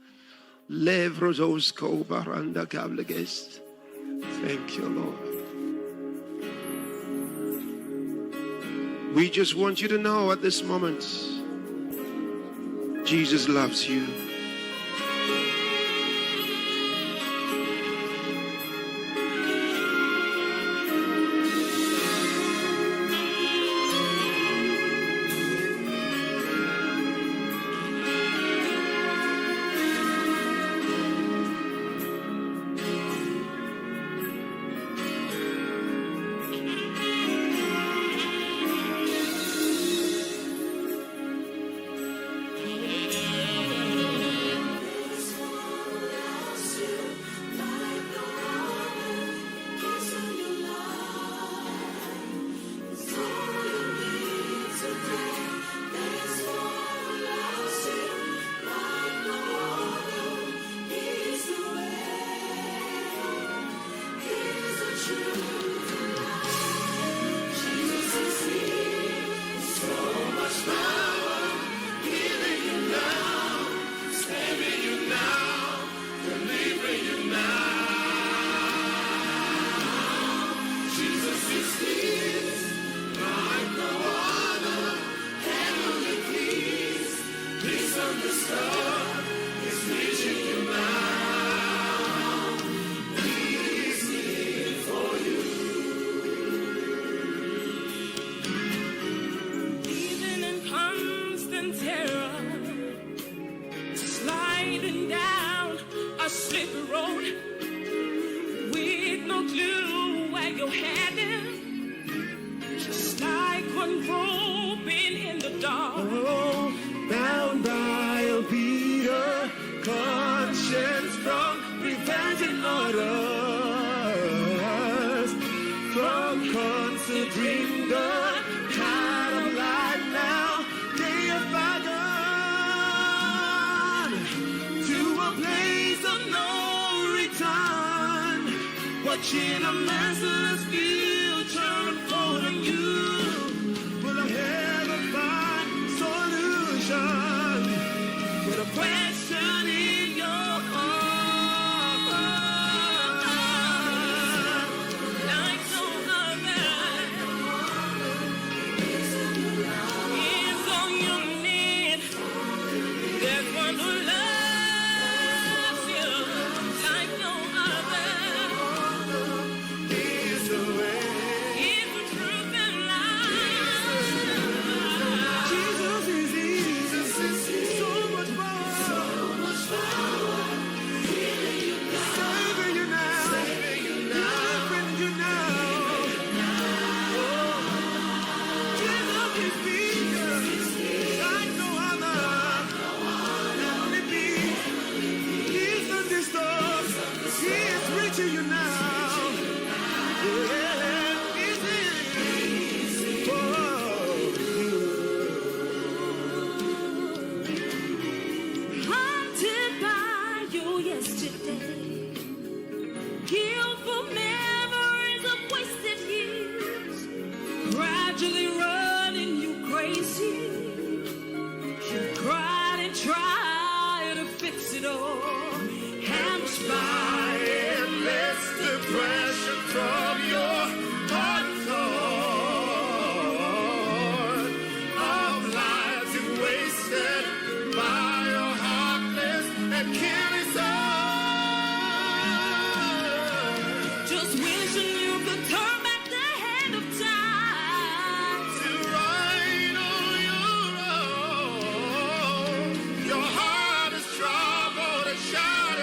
Speaker 8: Levrosos kobaranda gableges. Thank you, Lord. We just want you to know at this moment, Jesus loves you.
Speaker 7: Even in constant terror, sliding down a slippery road with no clue where you're headed, just like one groping in the dark. Oh, bound by a bitter conscience from preventing others from considering the kind of life now they have gone to a place of no return, watching a merciless future unfolding you. Will I ever find solution with a question in your heart? Like no other is all you need. There's one who loves you like no other. He's the way, he's the truth and life. Jesus is easy, so much more, saving you now, delivering you now. Jesus is bigger, like no other. Only be, he's the distance, he is reaching you now. Yeah, he's easy for you. Haunted by your yesterday, guiltful memories of wasted years, gradually running you crazy. You cried and tried to fix it all, hampered by endless depression from your heart torn of lives you wasted by your heartless and careless heart. Just wishing you could turn back the hand of time to right on your own. Your heart is troubled and shattered.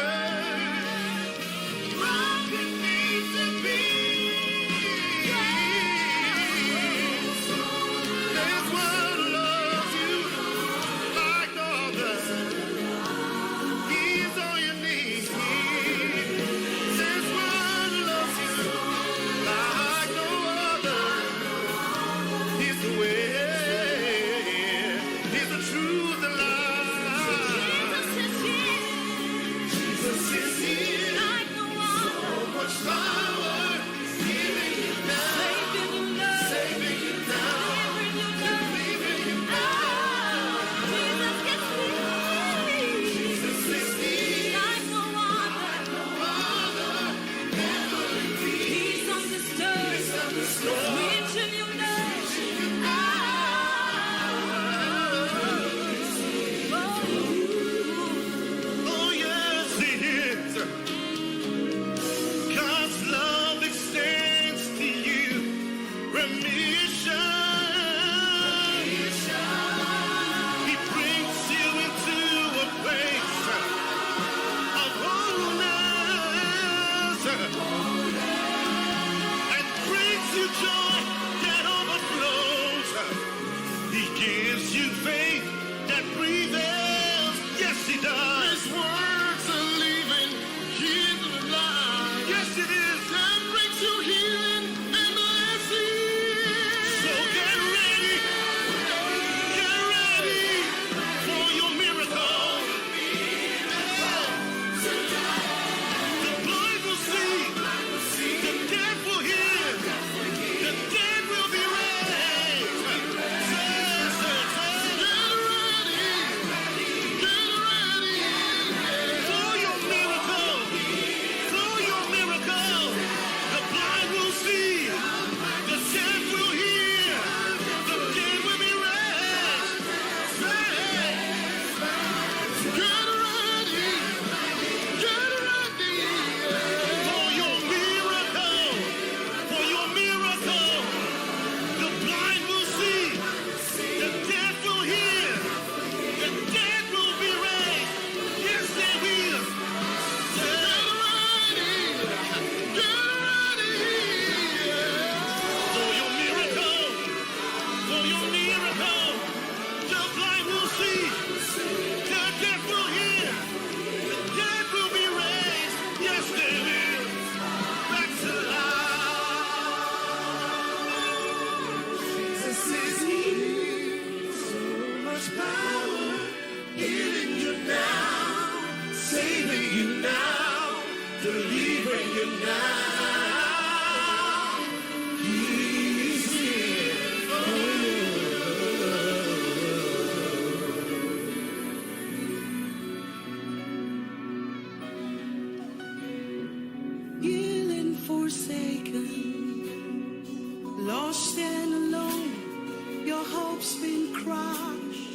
Speaker 7: hope's been crushed,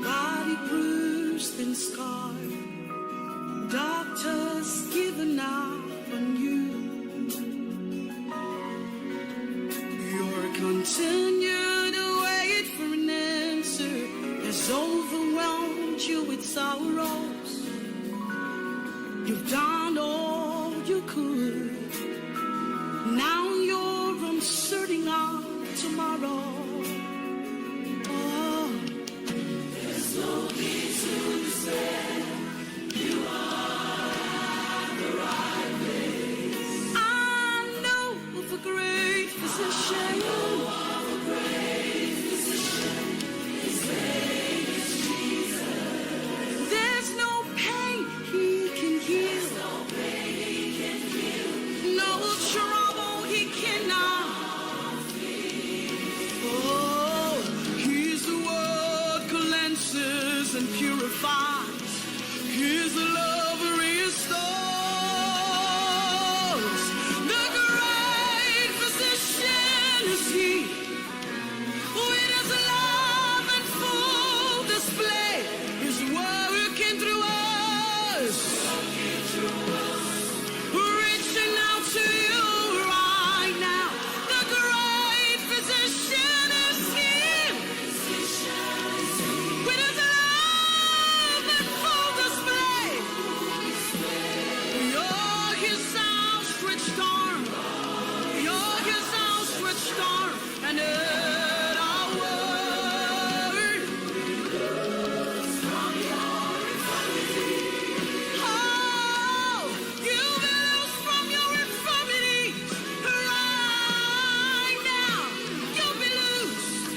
Speaker 7: body bruised and scarred, doctors given up on you. Your continued wait for an answer has overwhelmed you with sorrows. You've done all you could. Now you're uncertain of tomorrow. Oh. There's no need to despair. You are the right place. I know of a great physician. His name is Jesus. There's no pain he can heal. No trouble he cannot feel. Oh, he's the word cleanses and purifies. His love restores. The great physician is he. With his love and full display is working through us. Reaching out to you right now. The great physician is here. With his love and full display. You're his outstretched arm. You're his outstretched arm. And at our word. Oh, you've been loosed from your infirmities. Right now, you'll be loosed.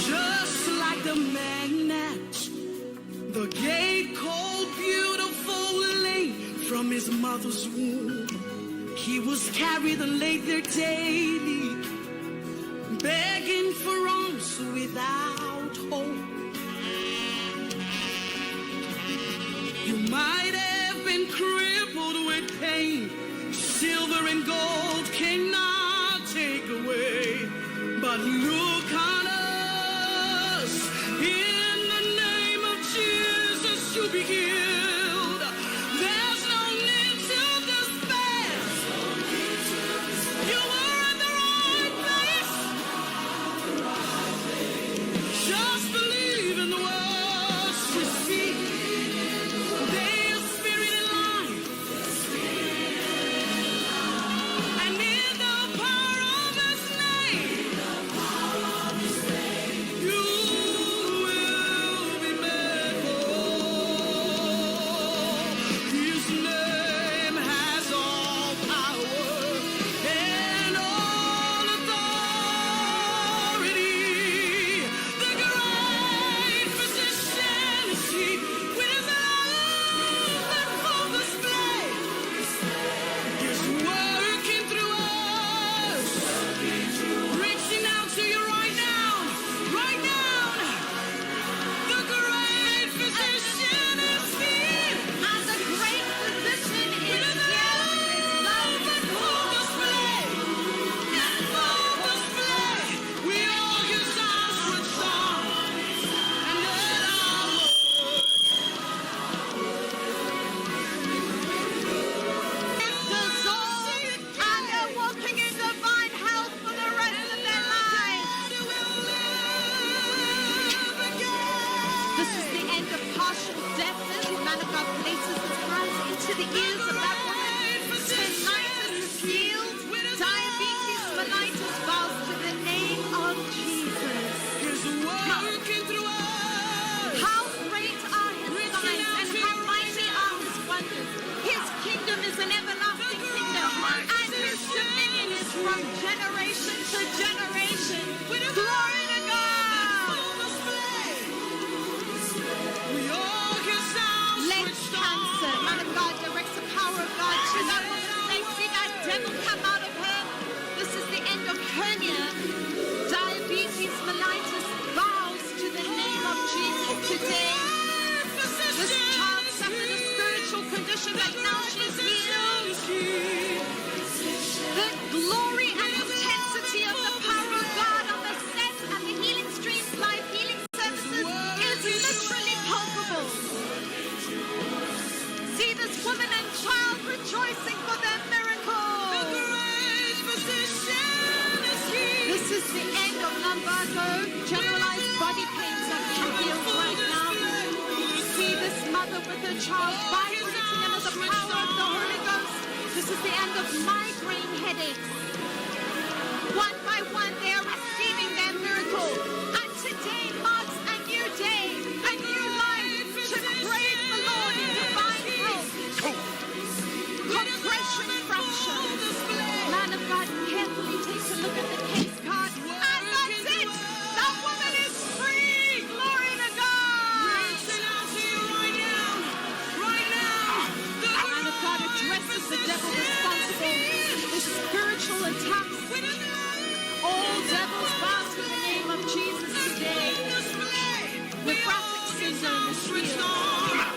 Speaker 7: Just like the magnet, the gate called beautiful lay from his mother's womb. He was carried and laid there daily, begging for alms without hope. You might have been crippled with pain, silver and gold cannot take away. But look on us, in the name of Jesus, you'll be healed. There's no need to despair. You were in the right place. Just believe in the words you speak. They are spirit and life. And in the power of his name, you will be made whole. His name has all power and all authority. The great physician is he, with his love and full display. He's working through us, reaching out to you right now, right now. The great physician is here.
Speaker 5: And the great physician is
Speaker 7: With his
Speaker 5: here.
Speaker 7: love and full display. And full display. We all his outstretched arm. And at our word.
Speaker 5: Dissolved, and they're walking in divine health for the rest of their lives. This is the end of partial deafness. Man of God places his hands into the ears of that woman. Tinnitus is healed. Diabetes mellitus bows to the name of Jesus.
Speaker 7: He's working through us.
Speaker 5: How great are his signs and how mighty are his wonders. His kingdom is an everlasting kingdom, and his dominion is from generation to generation. Glory to God.
Speaker 7: We all his
Speaker 5: Leg
Speaker 7: outstretched
Speaker 5: cancer.
Speaker 7: arm.
Speaker 5: Man of God directs the power of God to that woman's leg. See that devil come out of her? This is the end of hernia. Diabetes mellitus bows to the name of Jesus today. This child suffered a spiritual condition, but now she's healed. The glory and intensity of the power of God on the set and the Healing Streams Live Healing Services is literally palpable. See this woman and child rejoicing for their miracle. This is the end of lumbago. Generalized body pains are being healed right now. See this mother with her child vibrating under the power of the Holy Ghost. This is the end of migraine headaches. One by one, they are receiving their miracle. And today marks a new day, a new life to praise the Lord in divine health. Compression fracture. Man of God, carefully takes a look at the case card. And that's it. That woman is free. Glory to God. Man of God addresses the devil responsible for spiritual attacks. All devils bow to the name of Jesus today. Nephrotic syndrome is healed.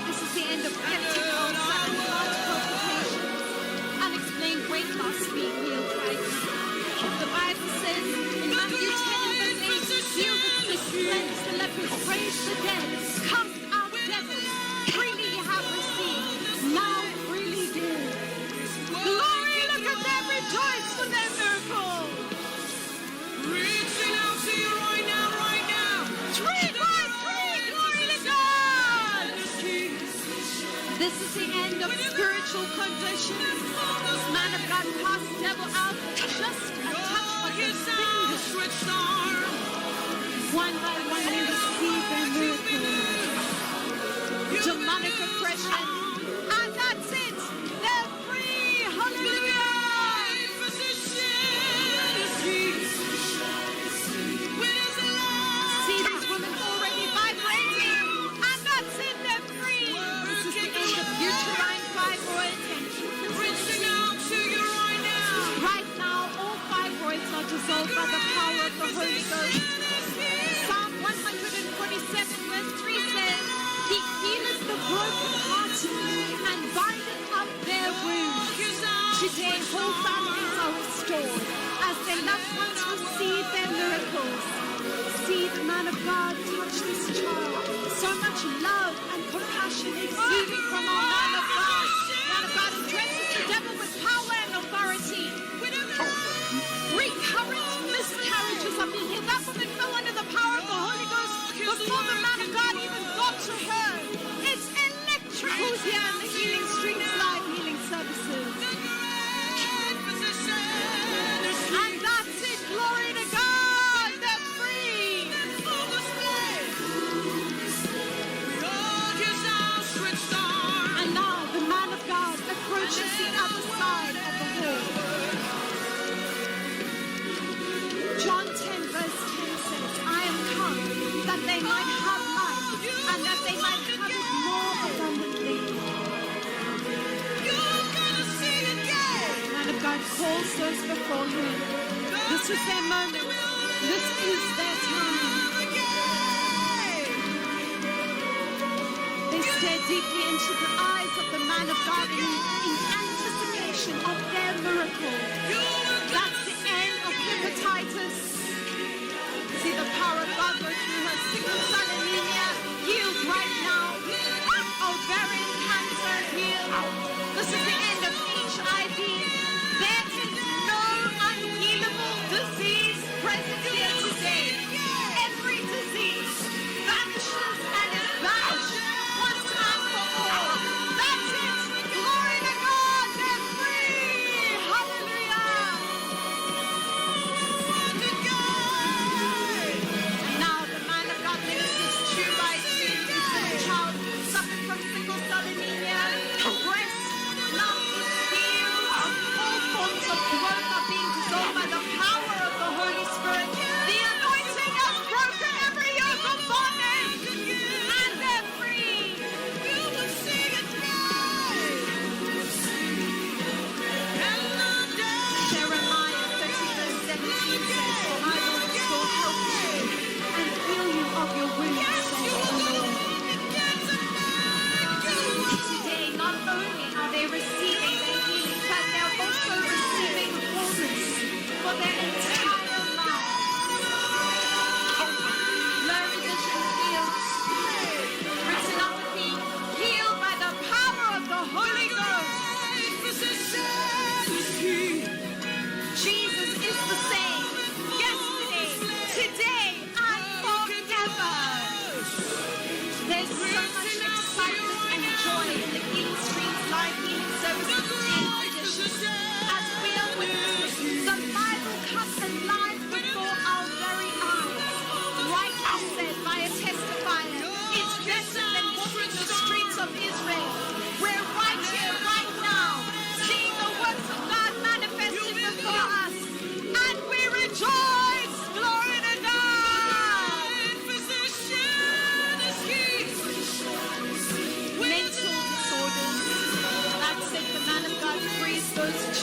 Speaker 5: This is the end of peptic ulcer and heart palpitation. Unexplained weight loss being healed right now. The Bible says in Matthew 10 and verse 8, heal the sick, cleanse the lepers, praise the dead, cast out devils. Freely you have received, now freely give. Glory, look at them rejoice for their miracle.
Speaker 7: Reaching out to you right now.
Speaker 5: 3 by 3, glory to God. This is the end of spiritual conditions. Man of God cast devil out just a touch of his finger. One by one they receive their miracle. Demonic oppression. And that's it. They're free. Hallelujah. See these women already vibrating. And that's it. They're free. This is the end of uterine fibroids and
Speaker 7: Reaching out to you right now.
Speaker 5: right now, all fibroids are dissolved by the power of the Holy Ghost. Psalm 147 verse 3 says, He healeth the brokenhearted and bindeth up their wounds. Today, whole families are restored as their loved ones receive their miracles. See the man of God touch this child. So much love and compassion exuding from our man of God. Man of God addresses the devil with power and authority. Recurrent miscarriages are being healed. That woman fell under the power of the Holy Ghost before the man of God even got to her. It's electrical here in the Healing Streams Live Healing Services. And that's it. Glory to God. They're free. And now the man of God approaches the other side of the hall. John 10 verse 10 says, I am come that they might have life and that they might have it more abundantly. Man of God calls those before him. This is their moment. This is their time. They stare deeply into the eyes of the man of God in anticipation of their miracle. That's the end of hepatitis. See the power of God go through her. Sickle cell anemia healed right now. Ovarian cancer healed. This is the end of HIV. There is no unhealable disease present here today. Every disease vanishes and is vanished once and for all. That's it. Glory to God. They're free. Hallelujah. And now the man of God ministers 2 by 2 to the child suffering from sickle cell anemia, breast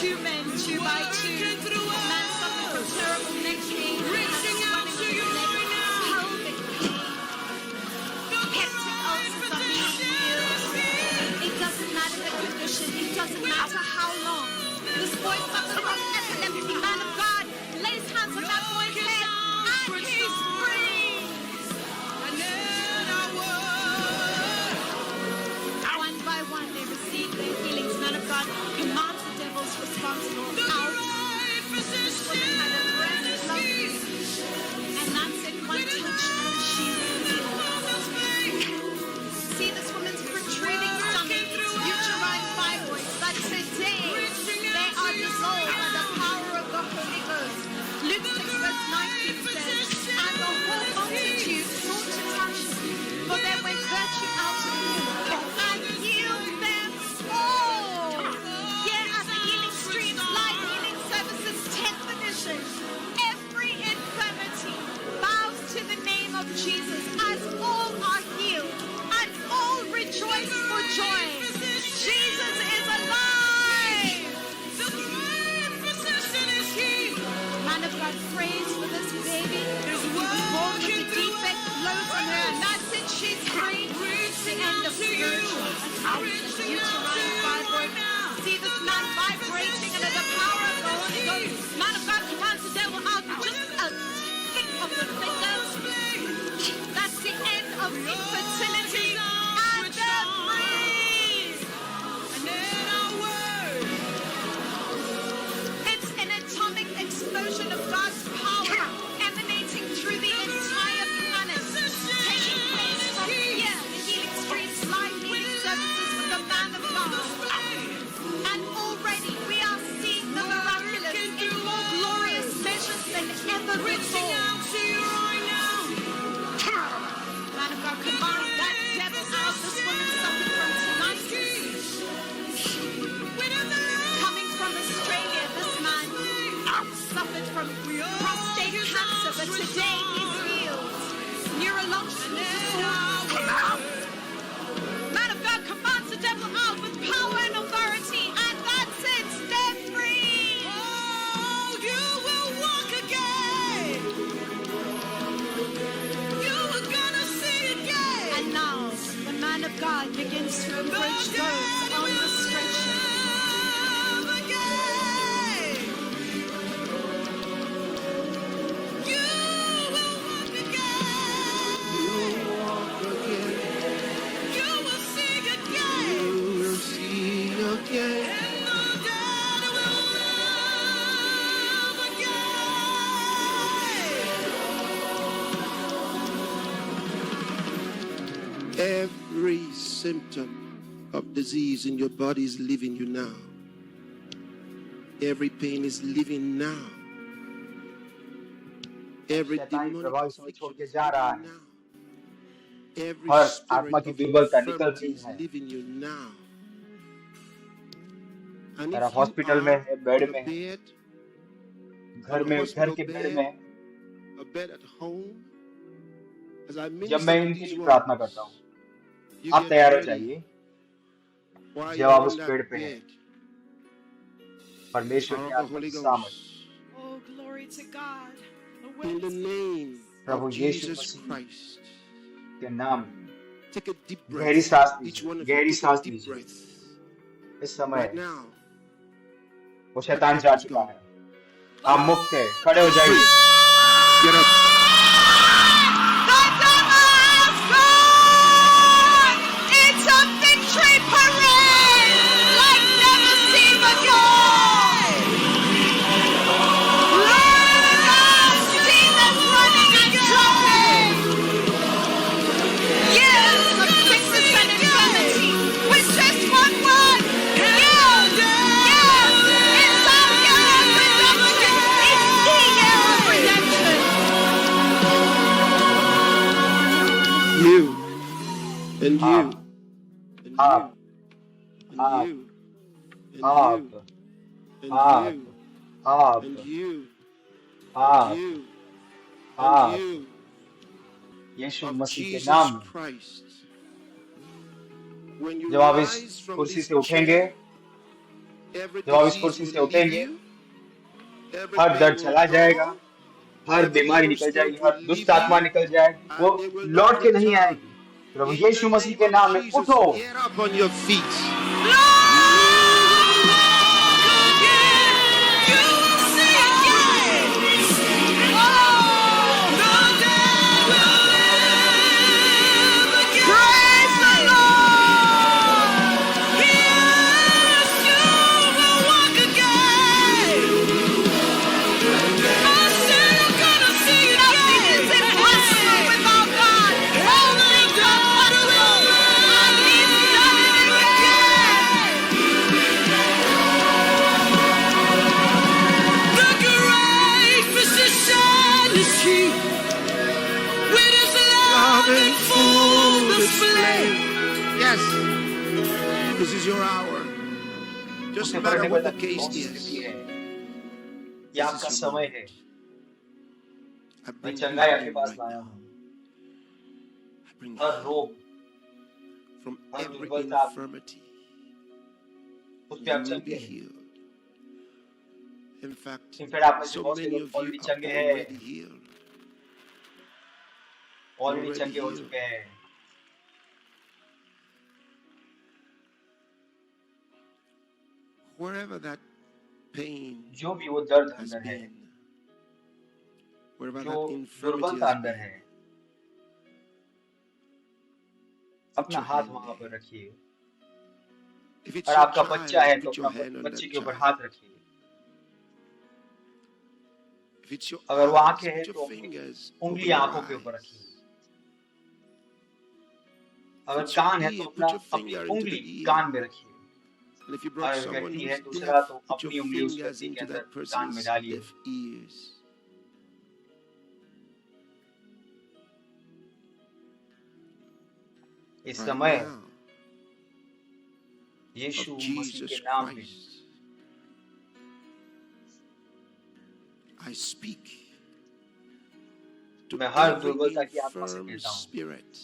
Speaker 5: two men, two by two. A man suffering from terrible neck pain, reaching out to you right now. Pelvic pain, peptic ulcers are being healed. It doesn't matter the condition. It doesn't matter how long. This boy suffers from epilepsy. Man of God, lays hands on that boy's head, and he's free. One by one, they receive their healings. Man of God commands the devil's responsible out. This woman had a breast lump, and man said one touch and she's healed. See this woman's protruding stomach, uterine fibroids, but today they are dissolved by the power of the Holy Ghost. Luke 6 verse 19 says, and the whole multitude sought to touch him, for there went virtue out of him, and healed them all. Here at the Healing Streams Live Healing Services 10th edition, every infirmity bows to the name of Jesus, as all are healed, and all rejoice for joy. Jesus is alive. The great physician is he. Man of God prays for this baby. He's born with a defect, blows on her, and that's it. She's free. It's the end of spiritual and uterine fibroid. See this man vibrating under the power of the Holy Ghost. Man of God commands the devil out with just a tick of the finger. That's the end of infertility, and they're free. It's an atomic explosion of God's power emanating through the entire planet, taking place from here, the Healing Streams Live Healing Services with the man of God. And already we are seeing the miraculous in more glorious measures than ever before. Man of God, command that devil out. This woman suffered from tonsillitis. Coming from Australia, this man suffered from prostate cancer, but today he's healed. Neurological disorder. Man of God commands the devil out with power and authority, and that's it. They're free. Oh, you will walk again. You are gonna see again. And now the man of God begins to approach those on the stretcher.
Speaker 8: Every symptom of disease in your body is leaving you now. Every pain is leaving now. Every
Speaker 2: शैतानी
Speaker 8: demonic
Speaker 2: प्रभाव इसमें छोड़
Speaker 8: affliction
Speaker 2: के
Speaker 8: is
Speaker 2: जा रहा
Speaker 8: leaving
Speaker 2: है।
Speaker 8: now. Every
Speaker 2: हर
Speaker 8: spirit
Speaker 2: आत्मा की
Speaker 8: of
Speaker 2: दुर्बलता निकल
Speaker 8: infirmity
Speaker 2: रही
Speaker 8: is
Speaker 2: है।
Speaker 8: leaving you now. And
Speaker 2: अगर आप
Speaker 8: if you
Speaker 2: हॉस्पिटल में
Speaker 8: are
Speaker 2: है, बेड
Speaker 8: on a
Speaker 2: में है,
Speaker 8: bed,
Speaker 2: घर
Speaker 8: on a
Speaker 2: में, घर
Speaker 8: hospital
Speaker 2: के बेड
Speaker 8: bed,
Speaker 2: में,
Speaker 8: a bed at home, as I
Speaker 2: जब
Speaker 8: minister
Speaker 2: मैं
Speaker 8: to
Speaker 2: इनके
Speaker 8: these
Speaker 2: लिए प्रार्थना
Speaker 8: ones,
Speaker 2: करता हूँ,
Speaker 8: you
Speaker 2: आप
Speaker 8: get
Speaker 2: तैयार हो
Speaker 8: ready.
Speaker 2: जाइए।
Speaker 8: While
Speaker 2: जब
Speaker 8: you're
Speaker 2: आप
Speaker 8: on
Speaker 2: उस
Speaker 8: that
Speaker 2: बेड पे हैं,
Speaker 8: bed,
Speaker 2: परमेश्वर
Speaker 8: power
Speaker 2: की
Speaker 8: of the
Speaker 2: आत्मा
Speaker 8: Holy
Speaker 2: की सामर्थ,
Speaker 8: Ghost,
Speaker 5: Oh, glory to God.
Speaker 8: in the name
Speaker 2: Prabhu
Speaker 8: of
Speaker 2: Yeshu
Speaker 8: Jesus
Speaker 2: Masih
Speaker 8: Christ,
Speaker 2: के नाम,
Speaker 8: take a deep
Speaker 2: गहरी
Speaker 8: breath.
Speaker 2: सांस
Speaker 8: Each
Speaker 2: लीजिए,
Speaker 8: one of you,
Speaker 2: गहरी
Speaker 8: take a
Speaker 2: सांस
Speaker 8: deep
Speaker 2: लीजिए।
Speaker 8: breath.
Speaker 2: इस समय
Speaker 8: Right now,
Speaker 2: वो शैतान
Speaker 8: that
Speaker 2: जा
Speaker 8: devil's
Speaker 2: चुका
Speaker 8: gone.
Speaker 2: है। आप मुक्त है, खड़े हो जाइए।
Speaker 8: Get up.
Speaker 5: The devil is gone! It's a victory parade like never seen before! Look out! Demons running and jumping! Years of sickness and infirmity with just one word! Yield! Yield! It's our year of redemption! It's the year of redemption!
Speaker 8: You and you
Speaker 2: आप,
Speaker 8: and
Speaker 2: आप,
Speaker 8: you and
Speaker 2: आप,
Speaker 8: you and
Speaker 2: आप,
Speaker 8: you and
Speaker 2: आप,
Speaker 8: you
Speaker 2: आप,
Speaker 8: and you
Speaker 2: आप,
Speaker 8: and you
Speaker 2: आप,
Speaker 8: and you
Speaker 2: Yeshu
Speaker 8: of
Speaker 2: मसीह के
Speaker 8: Jesus
Speaker 2: नाम में।
Speaker 8: Christ. When you
Speaker 2: जब आप इस
Speaker 8: rise from
Speaker 2: कुर्सी
Speaker 8: this
Speaker 2: से उठेंगे,
Speaker 8: chair, Every
Speaker 2: जब आप इस
Speaker 8: disease
Speaker 2: कुर्सी
Speaker 8: will
Speaker 2: से
Speaker 8: leave
Speaker 2: उठेंगे,
Speaker 8: you. Every
Speaker 2: हर
Speaker 8: pain
Speaker 2: दर्द
Speaker 8: will
Speaker 2: चला जाएगा,
Speaker 8: go.
Speaker 2: हर
Speaker 8: Every
Speaker 2: बीमारी
Speaker 8: evil
Speaker 2: निकल जाएगी,
Speaker 8: spirit
Speaker 2: हर
Speaker 8: will
Speaker 2: दुष्ट
Speaker 8: leave
Speaker 2: आत्मा
Speaker 8: you.
Speaker 2: निकल जाएगी, वो
Speaker 8: And they will
Speaker 2: लौट
Speaker 8: not
Speaker 2: के नहीं
Speaker 8: return.
Speaker 2: आएगी। प्रभु
Speaker 8: In
Speaker 2: Yeshu
Speaker 8: the
Speaker 2: Masih
Speaker 8: name
Speaker 2: के
Speaker 8: of
Speaker 2: नाम में
Speaker 8: Jesus,
Speaker 2: उठो।
Speaker 8: get up on your feet.
Speaker 5: Praise the Lord! Yes, you will walk again. I say you're gonna see it again. Nothing is impossible without God. Only God will. And He's done it again. The great physician is He. With His love in full display.
Speaker 8: Yes. This is your hour. Doesn't
Speaker 2: उससे
Speaker 8: matter
Speaker 2: फर्क नहीं
Speaker 8: what
Speaker 2: पड़ता
Speaker 8: the
Speaker 2: कि
Speaker 8: case
Speaker 2: कौन सी स्थिति
Speaker 8: is.
Speaker 2: है, ये
Speaker 8: This
Speaker 2: आपका
Speaker 8: is your
Speaker 2: समय है।
Speaker 8: moment. I
Speaker 2: मैं
Speaker 8: bring
Speaker 2: चंगाई आपके
Speaker 8: healing
Speaker 2: पास
Speaker 8: right
Speaker 2: लाया
Speaker 8: now.
Speaker 2: हूँ।
Speaker 8: I bring
Speaker 2: हर
Speaker 8: healing
Speaker 2: रोग,
Speaker 8: from
Speaker 2: हर
Speaker 8: every
Speaker 2: दुर्बलता
Speaker 8: infirmity.
Speaker 2: उस
Speaker 8: You
Speaker 2: पे आप
Speaker 8: will
Speaker 2: चंगे
Speaker 8: be
Speaker 2: हैं।
Speaker 8: healed. In fact,
Speaker 2: इनफैक्ट आप में से
Speaker 8: so
Speaker 2: बहुत से
Speaker 8: many
Speaker 2: लोग
Speaker 8: of you
Speaker 2: already
Speaker 8: are
Speaker 2: change
Speaker 8: already
Speaker 2: हैं,
Speaker 8: healed.
Speaker 2: ऑलरेडी
Speaker 8: already
Speaker 2: चंगे हो
Speaker 8: healed.
Speaker 2: चुके हैं।
Speaker 8: Wherever that pain
Speaker 2: जो भी वो दर्द
Speaker 8: has
Speaker 2: अंदर है,
Speaker 8: been, wherever
Speaker 2: जो
Speaker 8: that infirmity
Speaker 2: दुर्बलता
Speaker 8: has
Speaker 2: अंदर
Speaker 8: been,
Speaker 2: है,
Speaker 8: put
Speaker 2: अपना
Speaker 8: your
Speaker 2: हाथ
Speaker 8: hand
Speaker 2: वहां
Speaker 8: there.
Speaker 2: पर रखिए।
Speaker 8: If it's
Speaker 2: और
Speaker 8: your
Speaker 2: आपका बच्चा है
Speaker 8: child,
Speaker 2: तो
Speaker 8: put your
Speaker 2: अपना
Speaker 8: hand on
Speaker 2: बच्चे
Speaker 8: that
Speaker 2: के ऊपर
Speaker 8: child.
Speaker 2: हाथ रखिए।
Speaker 8: If it's your
Speaker 2: अगर वो
Speaker 8: eyes,
Speaker 2: आंखें हैं
Speaker 8: put
Speaker 2: तो
Speaker 8: your
Speaker 2: अपनी
Speaker 8: fingers
Speaker 2: उंगली
Speaker 8: over your
Speaker 2: आंखों के ऊपर
Speaker 8: eyes.
Speaker 2: रखिए।
Speaker 8: If
Speaker 2: अगर
Speaker 8: it's your
Speaker 2: कान है तो
Speaker 8: ear,
Speaker 2: अपना
Speaker 8: put your
Speaker 2: अपनी
Speaker 8: finger into
Speaker 2: उंगली
Speaker 8: the ear.
Speaker 2: कान में रखिए।
Speaker 8: And if you
Speaker 2: और
Speaker 8: brought
Speaker 2: अगर
Speaker 8: someone
Speaker 2: व्यक्ति है
Speaker 8: who's
Speaker 2: दूसरा
Speaker 8: deaf,
Speaker 2: तो
Speaker 8: put your
Speaker 2: अपनी उंगली उस
Speaker 8: fingers
Speaker 2: व्यक्ति के
Speaker 8: into
Speaker 2: अंदर
Speaker 8: that
Speaker 2: कान में
Speaker 8: person's
Speaker 2: डालिए।
Speaker 8: deaf ears.
Speaker 2: इस
Speaker 8: Right
Speaker 2: समय
Speaker 8: now,
Speaker 2: यीशु
Speaker 8: of
Speaker 2: मसीह के
Speaker 8: Jesus
Speaker 2: नाम में
Speaker 8: Christ, I speak to
Speaker 2: मैं हर
Speaker 8: every
Speaker 2: दुर्बलता की आत्मा से
Speaker 8: infirm
Speaker 2: कहता हूँ,
Speaker 8: spirit,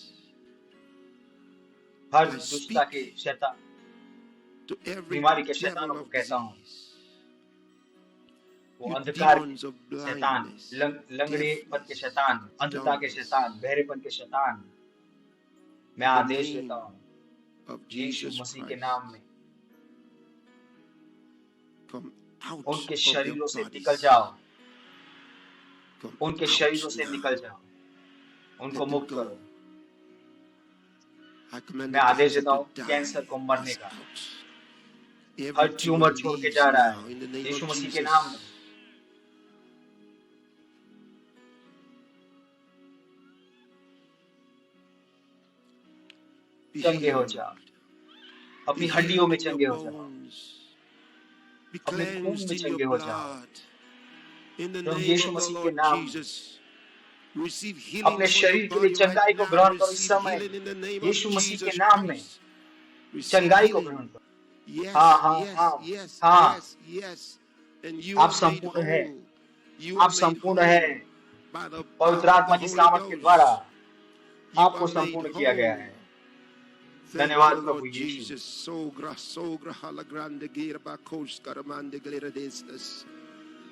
Speaker 2: हर
Speaker 8: I
Speaker 2: दुष्टता के
Speaker 8: speak
Speaker 2: शैतान,
Speaker 8: to every
Speaker 2: बीमारी के
Speaker 8: devil
Speaker 2: शैतानों को
Speaker 8: of
Speaker 2: कहता हूँ,
Speaker 8: disease,
Speaker 2: वो
Speaker 8: you
Speaker 2: अंधकार
Speaker 8: demons of
Speaker 2: के शैतान,
Speaker 8: blindness,
Speaker 2: लंगड़ेपन के
Speaker 8: deafness,
Speaker 2: शैतान, अंधता के
Speaker 8: dumbness,
Speaker 2: शैतान, बहरेपन के शैतान, मैं
Speaker 8: in the
Speaker 2: आदेश देता
Speaker 8: name
Speaker 2: हूँ
Speaker 8: of
Speaker 2: यीशु
Speaker 8: Jesus
Speaker 2: मसीह के
Speaker 8: Christ,
Speaker 2: नाम में
Speaker 8: come out
Speaker 2: उनके
Speaker 8: of their
Speaker 2: शरीरों से निकल
Speaker 8: bodies.
Speaker 2: जाओ,
Speaker 8: Come
Speaker 2: उनके
Speaker 8: out
Speaker 2: शरीरों से
Speaker 8: now.
Speaker 2: निकल जाओ, उनको
Speaker 8: Let them
Speaker 2: मुक्त
Speaker 8: go.
Speaker 2: करो।
Speaker 8: I command
Speaker 2: मैं
Speaker 8: the
Speaker 2: आदेश
Speaker 8: cancer
Speaker 2: देता
Speaker 8: to
Speaker 2: हूँ
Speaker 8: die.
Speaker 2: कैंसर को मरने
Speaker 8: It's
Speaker 2: का,
Speaker 8: out.
Speaker 2: हर
Speaker 8: Every tumor
Speaker 2: ट्यूमर छोड़ के
Speaker 8: leaves
Speaker 2: जा रहा
Speaker 8: now
Speaker 2: है
Speaker 8: in the name
Speaker 2: Yeshu
Speaker 8: of
Speaker 2: मसीह के
Speaker 8: Jesus.
Speaker 2: नाम में।
Speaker 8: Be
Speaker 2: चंगे हो
Speaker 8: healed.
Speaker 2: जाओ, अपनी
Speaker 8: Be
Speaker 2: हड्डियों
Speaker 8: healed
Speaker 2: में
Speaker 8: in your
Speaker 2: चंगे हो जाओ,
Speaker 8: bones. Be
Speaker 2: अपने खून
Speaker 8: cleansed
Speaker 2: में
Speaker 8: in your
Speaker 2: चंगे हो जाओ।
Speaker 8: blood. In the
Speaker 2: Prabhu
Speaker 8: name
Speaker 2: Yeshu
Speaker 8: of the
Speaker 2: मसीह के
Speaker 8: Lord
Speaker 2: नाम में
Speaker 8: Jesus. Receive healing
Speaker 2: अपने
Speaker 8: for your
Speaker 2: शरीर के लिए
Speaker 8: body right
Speaker 2: चंगाई को
Speaker 8: now.
Speaker 2: ग्रहण करो इस
Speaker 8: Receive
Speaker 2: समय,
Speaker 8: healing in the name
Speaker 2: Yeshu
Speaker 8: of
Speaker 2: मसीह के
Speaker 8: Jesus
Speaker 2: नाम में
Speaker 8: Christ. Receive
Speaker 2: चंगाई को
Speaker 8: healing.
Speaker 2: ग्रहण करो।
Speaker 8: Yes,
Speaker 2: हाँ हाँ
Speaker 8: yes,
Speaker 2: हाँ
Speaker 8: yes,
Speaker 2: हाँ,
Speaker 8: yes, yes. And you
Speaker 2: आप
Speaker 8: are made
Speaker 2: संपूर्ण हैं,
Speaker 8: whole. You
Speaker 2: आप
Speaker 8: are made
Speaker 2: संपूर्ण
Speaker 8: whole
Speaker 2: हैं,
Speaker 8: by the
Speaker 2: पवित्र
Speaker 8: power of
Speaker 2: आत्मा
Speaker 8: the
Speaker 2: की
Speaker 8: Holy
Speaker 2: सामर्थ के द्वारा
Speaker 8: Ghost. You
Speaker 2: आपको
Speaker 8: are made
Speaker 2: संपूर्ण किया गया
Speaker 8: whole.
Speaker 2: है।
Speaker 8: Thank
Speaker 2: धन्यवाद
Speaker 8: you,
Speaker 2: Prabhu
Speaker 8: Lord
Speaker 2: Yeshu.
Speaker 8: Jesus. Sogra hala grande gira bakos karamande glera destas.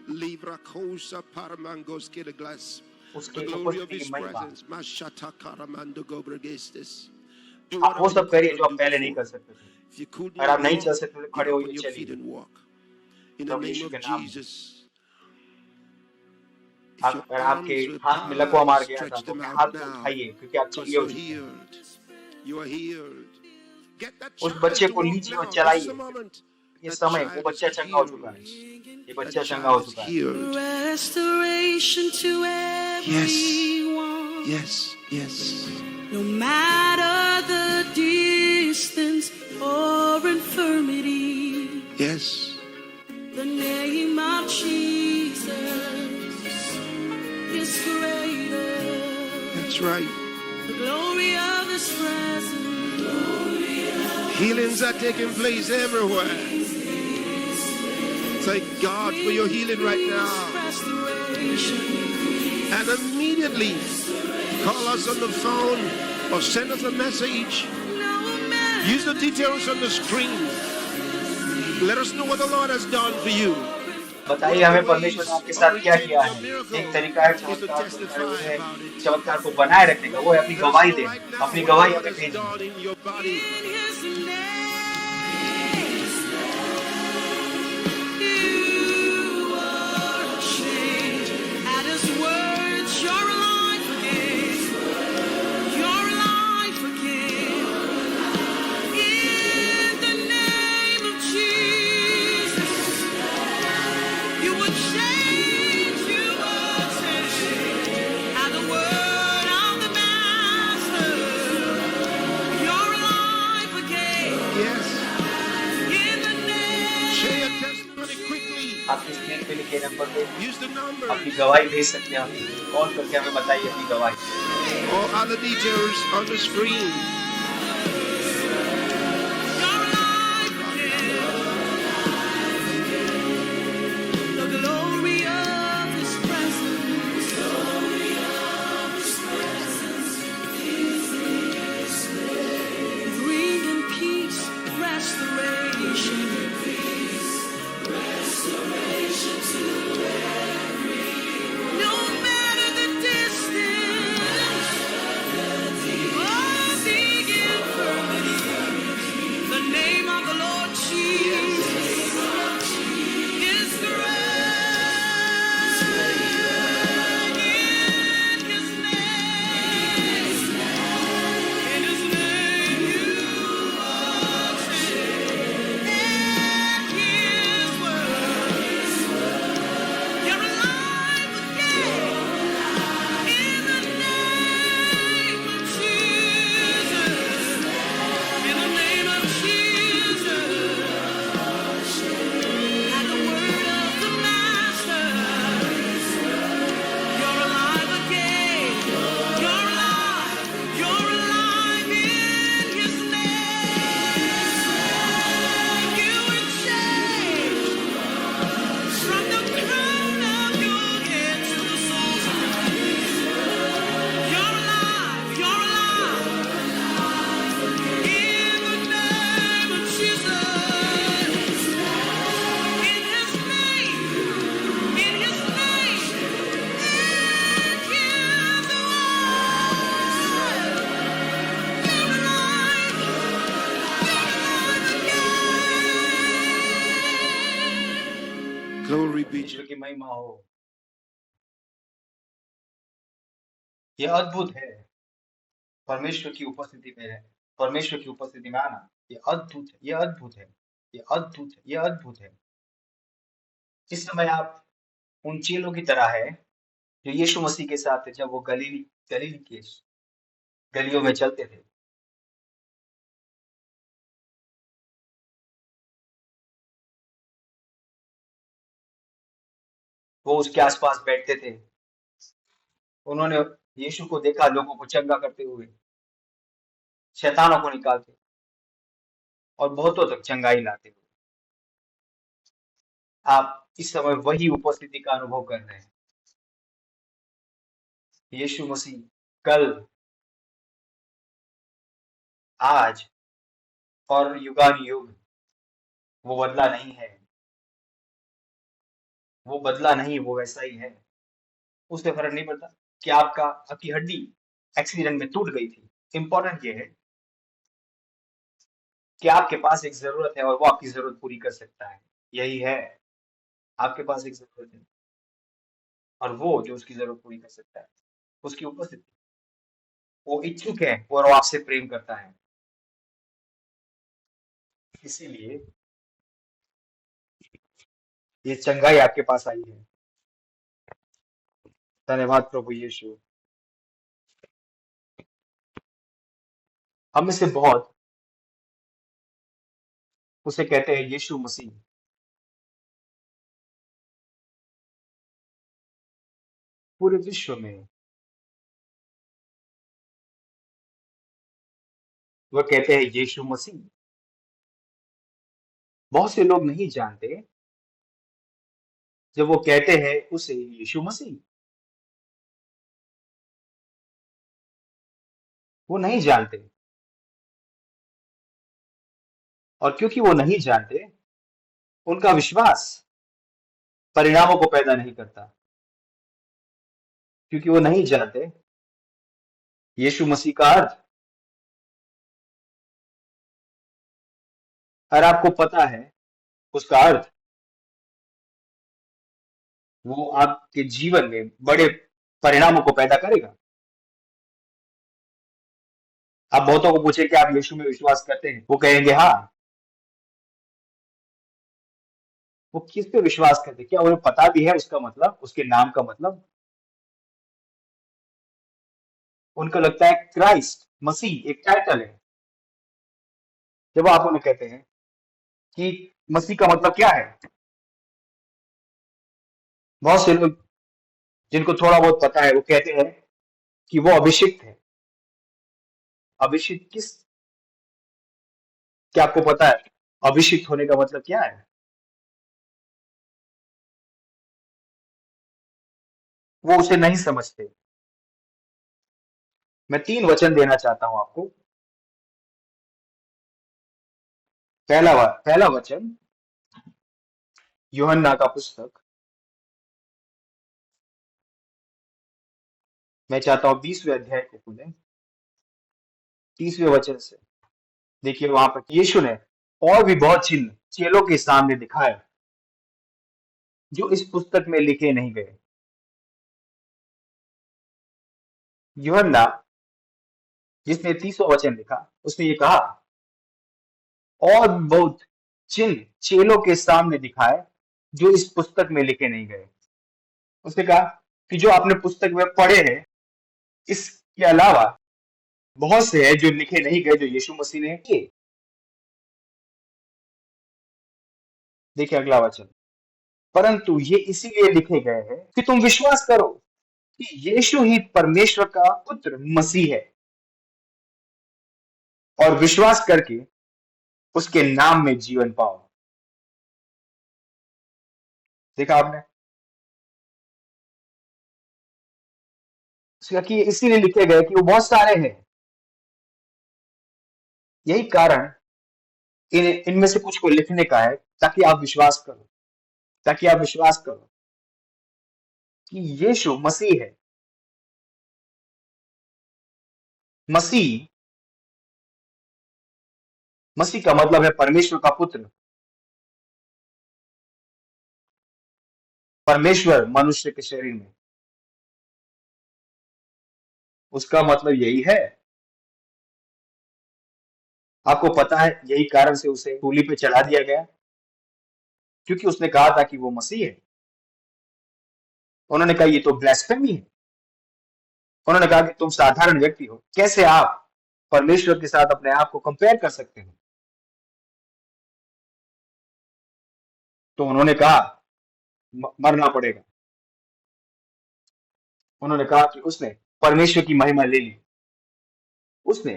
Speaker 8: Libra kosa paramangos kira glass.
Speaker 2: उसके
Speaker 8: The glory of
Speaker 2: उपस्थिति की
Speaker 8: His
Speaker 2: महिमा
Speaker 8: presence. Mashata karamando gobregestes. Do
Speaker 2: आप वो
Speaker 8: whatever you
Speaker 2: सब करिए
Speaker 8: could
Speaker 2: जो
Speaker 8: not
Speaker 2: आप
Speaker 8: do
Speaker 2: पहले नहीं
Speaker 8: before.
Speaker 2: कर सकते थे।
Speaker 8: If you could
Speaker 2: अगर
Speaker 8: not
Speaker 2: आप नहीं चल
Speaker 8: walk,
Speaker 2: सकते तो
Speaker 8: get
Speaker 2: खड़े
Speaker 8: up
Speaker 2: होइए,
Speaker 8: on your feet
Speaker 2: चलिए
Speaker 8: and walk. In the
Speaker 2: Prabhu
Speaker 8: name
Speaker 2: Yeshu
Speaker 8: of
Speaker 2: के नाम में।
Speaker 8: Jesus. If your
Speaker 2: अगर आपके
Speaker 8: arms were
Speaker 2: हाथ में लकवा मार
Speaker 8: paralyzed,
Speaker 2: गया था
Speaker 8: stretch
Speaker 2: तो
Speaker 8: them
Speaker 2: अपने
Speaker 8: out
Speaker 2: हाथ को
Speaker 8: now.
Speaker 2: उठाइए क्योंकि आप
Speaker 8: Because
Speaker 2: चंगे हो
Speaker 8: you're
Speaker 2: चुके हैं।
Speaker 8: healed. You are healed. Get that
Speaker 2: उस
Speaker 8: child
Speaker 2: बच्चे
Speaker 8: to
Speaker 2: को
Speaker 8: walk
Speaker 2: लीजिए और
Speaker 8: now. This is the
Speaker 2: चलाइए।
Speaker 8: moment.
Speaker 2: ये
Speaker 8: That
Speaker 2: समय वो
Speaker 8: child is
Speaker 2: बच्चा चंगा हो चुका है,
Speaker 8: healed.
Speaker 2: ये
Speaker 8: That
Speaker 2: बच्चा चंगा
Speaker 8: child
Speaker 2: हो
Speaker 8: is
Speaker 2: चुका है।
Speaker 8: healed.
Speaker 5: Restoration to everyone.
Speaker 8: Yes, yes.
Speaker 5: No matter the distance or infirmity,
Speaker 8: Yes.
Speaker 5: the name of Jesus is greater.
Speaker 8: That's right.
Speaker 5: The glory of His presence.
Speaker 8: Healings are taking place everywhere. Thank God for your healing right now.
Speaker 5: Restoration.
Speaker 8: And immediately call us on the phone or send us a message.
Speaker 5: No matter
Speaker 8: Use the details on the screen. Let us know what the Lord has done for you.
Speaker 2: बताइए हमें परमेश्वर ने आपके साथ क्या किया है। एक तरीका है चमत्कार को बनाए हुए चमत्कार को बनाए रखने का, वो है अपनी गवाही देना, अपनी गवाही हमें भेजना।
Speaker 7: In his name, you are changed. At his words, you're alive again. You're alive again. In the name of Jesus, you were changed. You were changed. At the word of the Master, you're alive again.
Speaker 8: Yes.
Speaker 7: In the name.
Speaker 8: Share your testimony quickly.
Speaker 2: आप इस screen पे लिखे number पे
Speaker 8: Use the number.
Speaker 2: अपनी गवाही भेज सकते हैं। आप कॉल करके हमें बताइए अपनी गवाही।
Speaker 8: All other details on the screen.
Speaker 7: You're alive again. The glory of His presence. Bringing peace, restoration. No matter the distance or the infirmity, the name of the Lord Jesus is great. In His name you are saved. And His word, you're alive again. In the name of Jesus. In the name of Jesus. At the word of the Master, you're alive again. You're alive. You're alive in His name. You were changed from the crown of your head to the soles of your feet. You're alive. You're alive. In the name of Jesus. In His name. In His name. In His word. You're alive. You're alive again.
Speaker 8: Glory be to
Speaker 2: ईश्वर की महिमा हो। यह अद्भुत है परमेश्वर की उपस्थिति में है, परमेश्वर की उपस्थिति में आना। यह अद्भुत है, यह अद्भुत है, यह अद्भुत है, यह अद्भुत है। इस समय आप उन चेलों की तरह है जो यीशु मसीह के साथ थे जब वो गलीली के गलियों में चलते थे। वो उसके आसपास बैठते थे। उन्होंने यीशु को देखा लोगों को चंगा करते हुए, शैतानों को निकालते और बहुतों तक चंगाई लाते हुए। आप इस समय वही उपस्थिति का अनुभव कर रहे हैं। यीशु मसीह कल, आज और युगानुयुग वो बदला नहीं है। वो बदला नहीं, वो वैसा ही है। उससे फर्क नहीं पड़ता कि आपकी हड्डी एक्सीडेंट में टूट गई थी। इंपॉर्टेंट ये है कि आपके पास एक जरूरत है और वो आपकी जरूरत पूरी कर सकता है। यही है, आपके पास एक जरूरत है और वो जो उसकी जरूरत पूरी कर सकता है उसकी उपस्थिति। वो इच्छुक है और वो आपसे प्रेम करता है। इसीलिए ये चंगाई आपके पास आई है। धन्यवाद प्रभु यीशु। हम में से बहुत उसे कहते हैं यीशु मसीह। पूरे विश्व में वह कहते हैं यीशु मसीह। बहुत से लोग नहीं जानते जब वो कहते हैं उसे यीशु मसीह। वो नहीं जानते और क्योंकि वो नहीं जानते उनका विश्वास परिणामों को पैदा नहीं करता, क्योंकि वो नहीं जानते यीशु मसीह का अर्थ। अगर आपको पता है उसका अर्थ, वो आपके जीवन में बड़े परिणामों को पैदा करेगा। आप बहुतों को पूछे कि आप यीशु में विश्वास करते हैं, वो कहेंगे हाँ। वो किस पे विश्वास करते, क्या उन्हें पता भी है उसका मतलब, उसके नाम का मतलब? उनको लगता है क्राइस्ट, मसीह एक टाइटल है। जब आप उन्हें कहते हैं कि मसीह का मतलब क्या है, बहुत से लोग जिनको थोड़ा बहुत पता है वो कहते हैं कि वो अभिषिक्त है। अभिषिक्त किस, क्या आपको पता है अभिषिक्त होने का मतलब क्या है? वो उसे नहीं समझते। मैं 3 वचन देना चाहता हूं आपको। पहला वचन यूहन्ना का पुस्तक, मैं चाहता हूं 20वें अध्याय को खोलें, 30वें वचन से। देखिए वहां पर यीशु ने और भी बहुत चिन्ह चेलों के सामने दिखाए जो इस पुस्तक में लिखे नहीं गए। यूहन्ना जिसने 30वां वचन लिखा, उसने ये कहा और बहुत चिन्ह चेलों के सामने दिखाए जो इस पुस्तक में लिखे नहीं गए। उसने कहा कि जो आपने पुस्तक में पढ़े हैं, इसके अलावा बहुत से हैं जो लिखे नहीं गए, जो यीशु मसीह ने किए। देखिए अगला वचन, परंतु ये इसीलिए लिखे गए हैं कि तुम विश्वास करो कि यीशु ही परमेश्वर का पुत्र मसीह है, और विश्वास करके उसके नाम में जीवन पाओ। देखा आपने, उसका कि इसीलिए लिखे गए कि वो बहुत सारे हैं। यही कारण इनमें से कुछ को लिखने का है, ताकि आप विश्वास करो, ताकि आप विश्वास करो कि यीशु मसीह है। मसीह, मसीह का मतलब है परमेश्वर का पुत्र। परमेश्वर मनुष्य के शरीर में, उसका मतलब यही है। आपको पता है यही कारण से उसे सूली पे चढ़ा दिया गया, क्योंकि उसने कहा था कि वो मसीह है। उन्होंने कहा ये तो ब्लास्फेमी है। उन्होंने कहा कि तुम साधारण व्यक्ति हो, कैसे आप परमेश्वर के साथ अपने आप को कंपेयर कर सकते हो? तो उन्होंने कहा मरना पड़ेगा। उन्होंने कहा कि उसने परमेश्वर की महिमा ले ली। उसने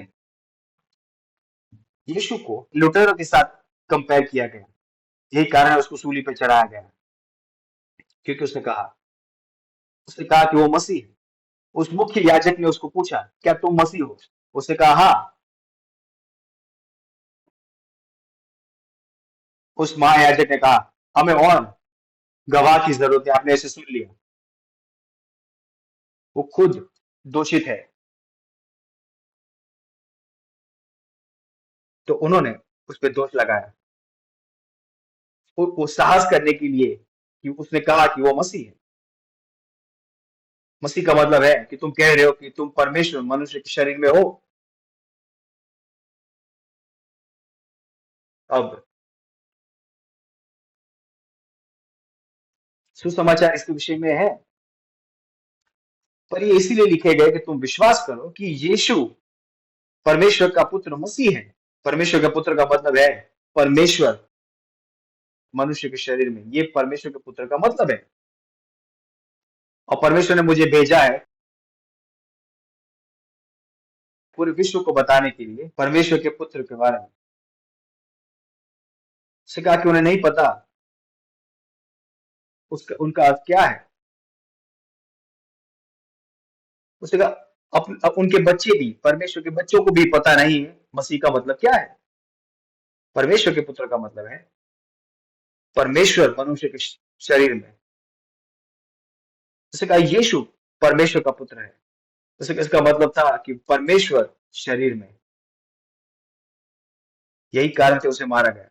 Speaker 2: यीशु को लुटेरों के साथ कंपेयर किया गया, यही कारण है उसको सूली पे चढ़ाया गया, क्योंकि उसने कहा कि वो मसीह है। उस मुख्य याजक ने उसको पूछा, क्या तुम मसीह हो? उसने कहा हाँ। उस महायाजक ने कहा हमें और गवाह की जरूरत है, आपने इसे सुन लिया, वो खुद दोषित है। तो उन्होंने उस पर दोष लगाया, वो साहस करने के लिए कि उसने कहा कि वो मसीह है। मसीह का मतलब है कि तुम कह रहे हो कि तुम परमेश्वर मनुष्य के शरीर में हो। अब सुसमाचार इसके विषय में है, पर ये इसीलिए लिखे गए कि तुम विश्वास करो कि यीशु परमेश्वर का पुत्र मसीह है। परमेश्वर का पुत्र का मतलब है परमेश्वर मनुष्य के शरीर में, ये परमेश्वर के पुत्र का मतलब है। और परमेश्वर ने मुझे भेजा है पूरे विश्व को बताने के लिए परमेश्वर के पुत्र के बारे में। उसने कहा कि उन्हें नहीं पता उनका अर्थ क्या है। उसने कहा उनके बच्चे भी, परमेश्वर के बच्चों को भी पता नहीं है मसीह का मतलब क्या है। परमेश्वर के पुत्र का मतलब है परमेश्वर मनुष्य के शरीर में, जैसे कहा यीशु परमेश्वर का पुत्र है, जैसे कि इसका मतलब था कि परमेश्वर शरीर में, यही कारण से उसे मारा गया।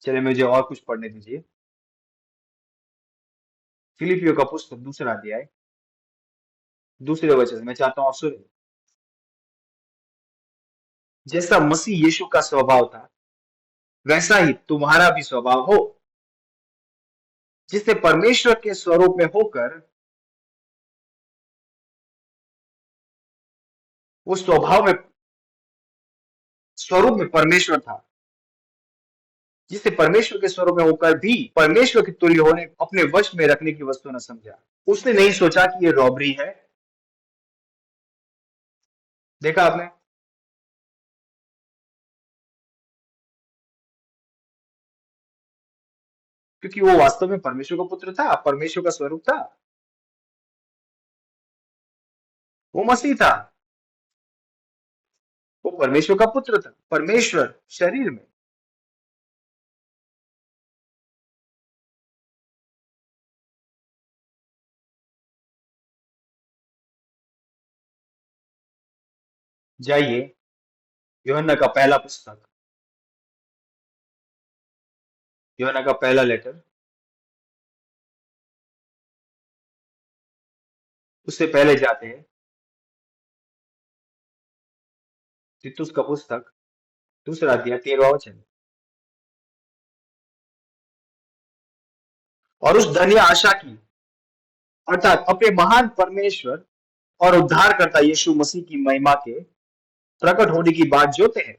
Speaker 2: चलिए मुझे और कुछ पढ़ने दीजिए। फिलिपियों का पुस्तक 2 अध्याय 2 वचन से मैं चाहता हूं आप सुने। जैसा मसीह यीशु का स्वभाव था वैसा ही तुम्हारा भी स्वभाव हो, जिससे परमेश्वर के स्वरूप में होकर उस स्वरूप में परमेश्वर था, जिससे परमेश्वर के स्वरूप में होकर भी परमेश्वर के तुल्य होने अपने वश में रखने की वस्तु न समझा। उसने नहीं सोचा कि ये रॉबरी है। देखा आपने? क्योंकि वो वास्तव में परमेश्वर का पुत्र था, परमेश्वर का स्वरूप था, वो मसीह था, वो परमेश्वर का पुत्र था, परमेश्वर शरीर में। जाइए यूहन्ना का पहला पुस्तक, यूहन्ना का पहला लेटर, उससे पहले जाते हैं तीतुस का पुस्तक 2 अध्याय 13वां वचन। और उस धन्य आशा की अर्थात अपने महान परमेश्वर और उद्धारकर्ता यीशु मसीह की महिमा के प्रकट होने की बात जोते हैं।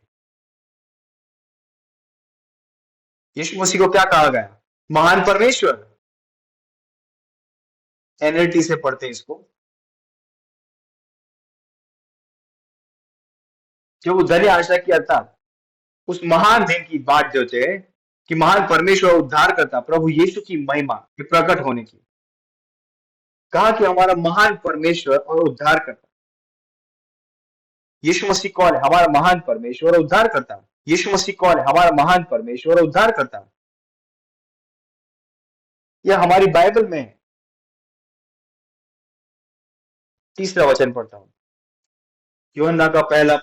Speaker 2: यीशु मसीह को क्या कहा गया? महान परमेश्वर। एनएलटी से पढ़ते हैं इसको। जो वो धन्य आशा की अर्थात उस महान दिन की बात जोते हैं कि महान परमेश्वर और उद्धारकर्ता प्रभु यीशु की महिमा के प्रकट होने की। कहा कि हमारा महान परमेश्वर और उद्धारकर्ता यीशु मसीह कौन है? हमारा महान परमेश्वर और उद्धारकर्ता। यीशु मसीह कौन है? हमारा महान परमेश्वर और उद्धारकर्ता। यह हमारी बाइबल में है। तीसरा वचन पढ़ता हूं, यूहन्ना का पहला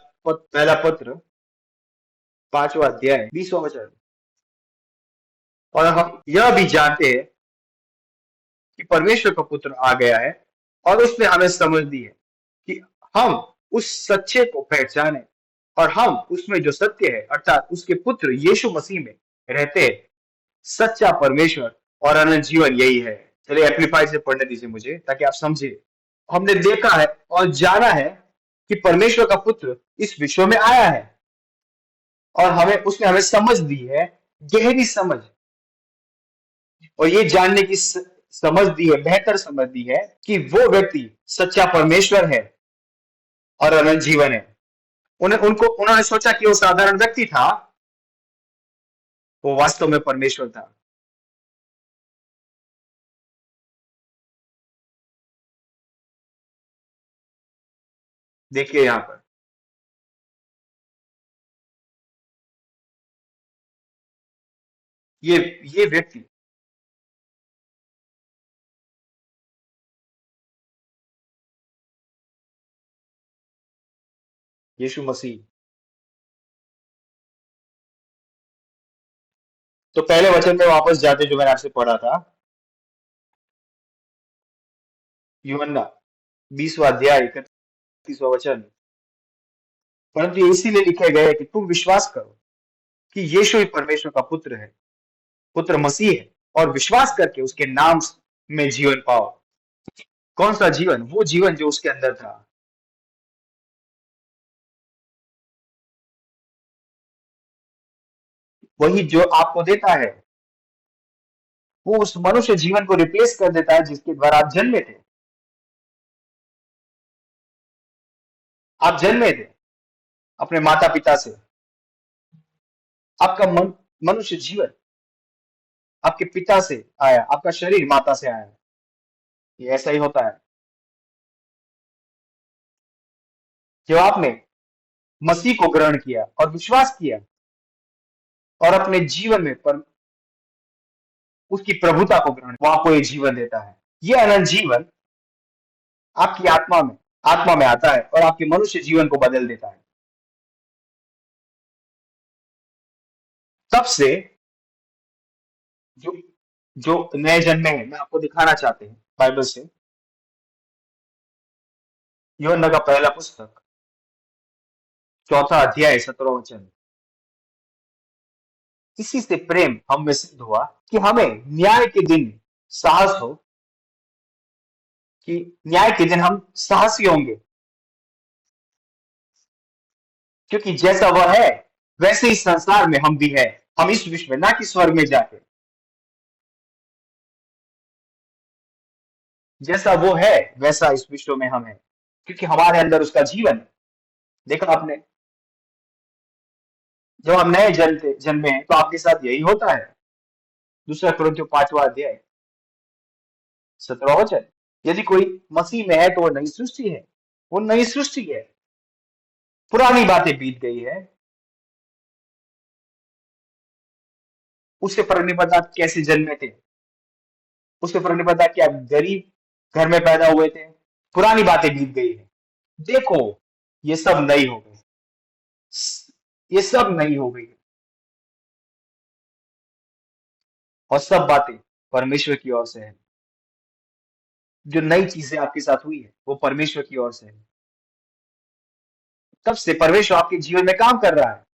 Speaker 2: पत्र 5वां अध्याय 20वां वचन। और हम यह भी जानते हैं कि परमेश्वर का पुत्र आ गया है और उसने हमें समझ दी है कि हम उस सच्चे को पहचाने और हम उसमें जो सत्य है अर्थात उसके पुत्र यीशु मसीह में रहते हैं। सच्चा परमेश्वर और अनंत जीवन यही है। चलिए एम्पलीफाई से पढ़ने दीजिए मुझे ताकि आप समझे। हमने देखा है और जाना है कि परमेश्वर का पुत्र इस विश्व में आया है और उसने हमें समझ दी है, गहरी समझ, और ये जानने की समझ दी है, बेहतर समझ दी है कि वो व्यक्ति सच्चा परमेश्वर है और अनंत जीवन है। उन्होंने सोचा कि वो साधारण व्यक्ति था, वो वास्तव में परमेश्वर था। देखिए यहां पर ये व्यक्ति यीशु मसीह। तो पहले वचन में वापस जाते जो मैंने आपसे पढ़ा था, यूहन्ना 20वां अध्याय 31वां वचन। परंतु इसीलिए लिखे गए कि तुम विश्वास करो कि यीशु ही परमेश्वर का पुत्र है, पुत्र मसीह है, और विश्वास करके उसके नाम में जीवन पाओ। कौन सा जीवन? वो जीवन जो उसके अंदर था। वही जो आपको देता है, वो उस मनुष्य जीवन को रिप्लेस कर देता है जिसके द्वारा आप जन्मे थे। आप जन्मे थे अपने माता पिता से। आपका मनुष्य जीवन आपके पिता से आया, आपका शरीर माता से आया। ये ऐसा ही होता है। जब आपने मसीह को ग्रहण किया और विश्वास किया और अपने जीवन में उसकी प्रभुता को ग्रहण, वो आपको ये जीवन देता है। ये अनंत जीवन आपकी आत्मा में आता है और आपके मनुष्य जीवन को बदल देता है। तब से जो नए जन्मे हैं, मैं आपको दिखाना चाहते हैं बाइबल से, यूहन्ना का पहला पुस्तक 4 अध्याय 17 वचन। इसी से प्रेम हम में सिद्ध हुआ कि हमें न्याय के दिन साहस हो, कि न्याय के दिन हम साहसी होंगे, क्योंकि जैसा वह है वैसे ही संसार में हम भी है। हम इस विश्व में, ना कि स्वर्ग में जाके। जैसा वो है वैसा इस विश्व में हम है, क्योंकि हमारे अंदर उसका जीवन है। देखा आपने, जब हम नए जन्मे हैं तो आपके साथ यही होता है। 2 कुरिन्थियों 5वां अध्याय 17 वचन। यदि कोई मसीह में है तो वो नई सृष्टि है, वो नई सृष्टि है। पुरानी बातें बीत गई है। उससे फर्क नहीं पड़ता कैसे जन्मे थे, उससे फर्क नहीं पड़ता कि आप गरीब घर में पैदा हुए थे, पुरानी बातें बीत गई है। देखो ये सब नई हो गई, ये सब नई हो गई, और सब बातें परमेश्वर की ओर से है। जो नई चीजें आपके साथ हुई है वो परमेश्वर की ओर से है। तब से परमेश्वर आपके जीवन में काम कर रहा है।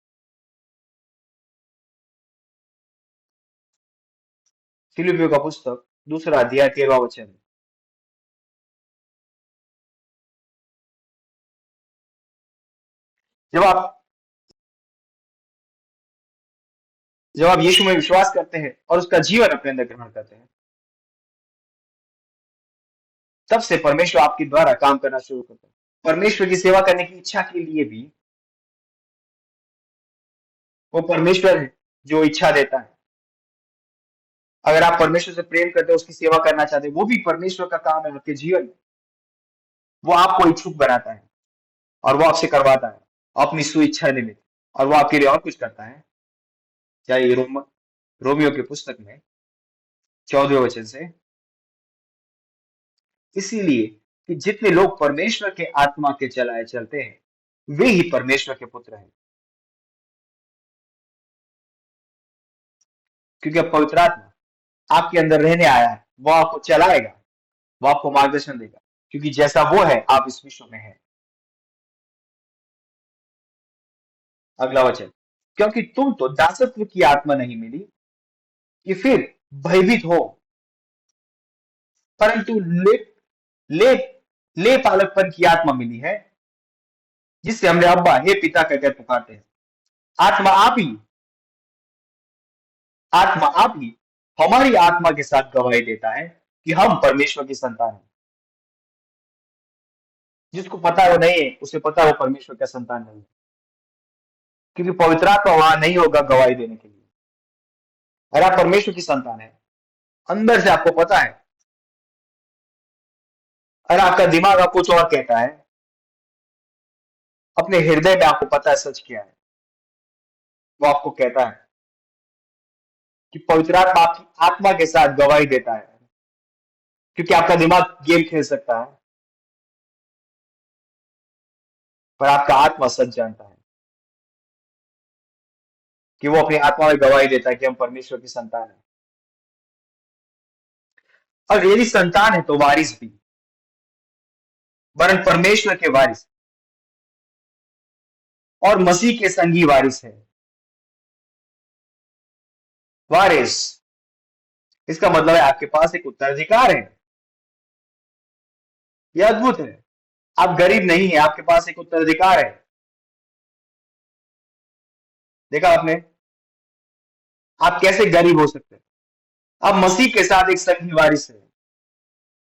Speaker 2: फिलिपियों का पुस्तक 2 अध्याय 13वां वचन। जब आप यीशु में विश्वास करते हैं और उसका जीवन अपने अंदर ग्रहण करते हैं, तब से परमेश्वर आपके द्वारा काम करना शुरू करता है। परमेश्वर की सेवा करने की इच्छा के लिए भी वो परमेश्वर है जो इच्छा देता है। अगर आप परमेश्वर से प्रेम करते हैं, उसकी सेवा करना चाहते हैं, वो भी परमेश्वर का काम है आपके जीवन में। वो आपको इच्छुक बनाता है और वो आपसे करवाता है अपनी सुइच्छा निमित्त, और वो आपके लिए और कुछ करता है। चाहे रोमियो के पुस्तक में 14वें वचन से, इसीलिए कि जितने लोग परमेश्वर के आत्मा के चलाए चलते हैं वे ही परमेश्वर के पुत्र हैं। क्योंकि अब पवित्र आत्मा आपके अंदर रहने आया है, वो आपको चलाएगा, वो आपको मार्गदर्शन देगा, क्योंकि जैसा वो है आप इस विश्व में है। अगला वचन, क्योंकि तुम तो दासत्व की आत्मा नहीं मिली कि फिर भयभीत हो, परंतु ले पालकपन की आत्मा मिली है, जिससे हमने अब्बा हे पिता कहकर पुकारते हैं। आत्मा आप ही हमारी आत्मा के साथ गवाही देता है कि हम परमेश्वर की संतान हैं। जिसको पता है वो नहीं है, उसे पता है वो परमेश्वर का संतान नहीं है, क्योंकि पवित्र आत्मा वहां नहीं होगा गवाही देने के लिए। अगर आप परमेश्वर की संतान है, अंदर से आपको पता है। अगर आपका दिमाग आपको कुछ और कहता है, अपने हृदय में आपको पता है सच क्या है, वो आपको कहता है कि पवित्र आत्मा आपकी आत्मा के साथ गवाही देता है। क्योंकि आपका दिमाग गेम खेल सकता है, पर आपका आत्मा सच जानता है कि वो अपनी आत्मा में गवाही देता है कि हम परमेश्वर की संतान है। और यदि संतान है तो वारिस भी, वरन परमेश्वर के वारिस और मसीह के संगी वारिस है। वारिस, इसका मतलब है आपके पास एक उत्तराधिकार है। यह अद्भुत है। आप गरीब नहीं है, आपके पास एक उत्तराधिकार है। देखा आपने, आप कैसे गरीब हो सकते हैं? आप मसीह के साथ एक संगी वारिस है।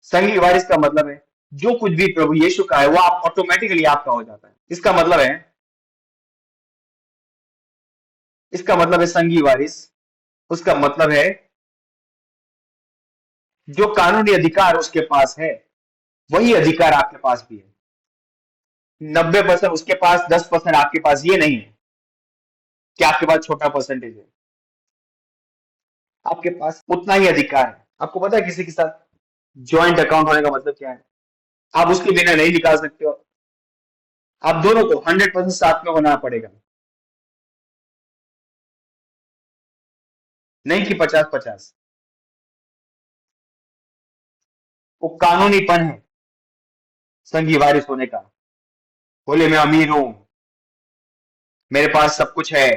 Speaker 2: संगी वारिस का मतलब है जो कुछ भी प्रभु यीशु का है वो आप ऑटोमेटिकली आपका हो जाता है। इसका मतलब है संगी वारिस। उसका मतलब है जो कानूनी अधिकार उसके पास है वही अधिकार आपके पास भी है। 90% उसके पास, 10% आपके पास। ये नहीं है कि आपके पास छोटा परसेंटेज है। आपके पास उतना ही अधिकार है। आपको पता है किसी के साथ ज्वाइंट अकाउंट होने का मतलब क्या है? आप उसके बिना नहीं निकाल सकते हो। आप दोनों को 100% साथ में होना पड़ेगा, नहीं कि 50-50। वो कानूनीपन है संघी वारिस होने का। बोले मैं अमीर हूं, मेरे पास सब कुछ है,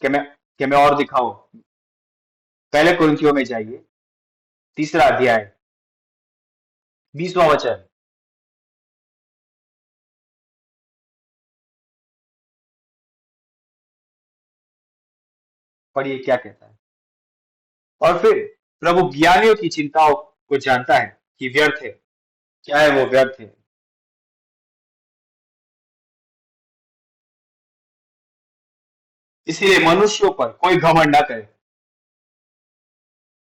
Speaker 2: कि मैं और दिखाऊं। पहले कुरिन्थियों में जाइए, 3 अध्याय, 20वां वचन। पढ़िए क्या कहता है। और फिर प्रभु ज्ञानियों की चिंताओं को जानता है कि व्यर्थ है। क्या है वो व्यर्थ है? इसीलिए मनुष्यों पर कोई घमंड न करे,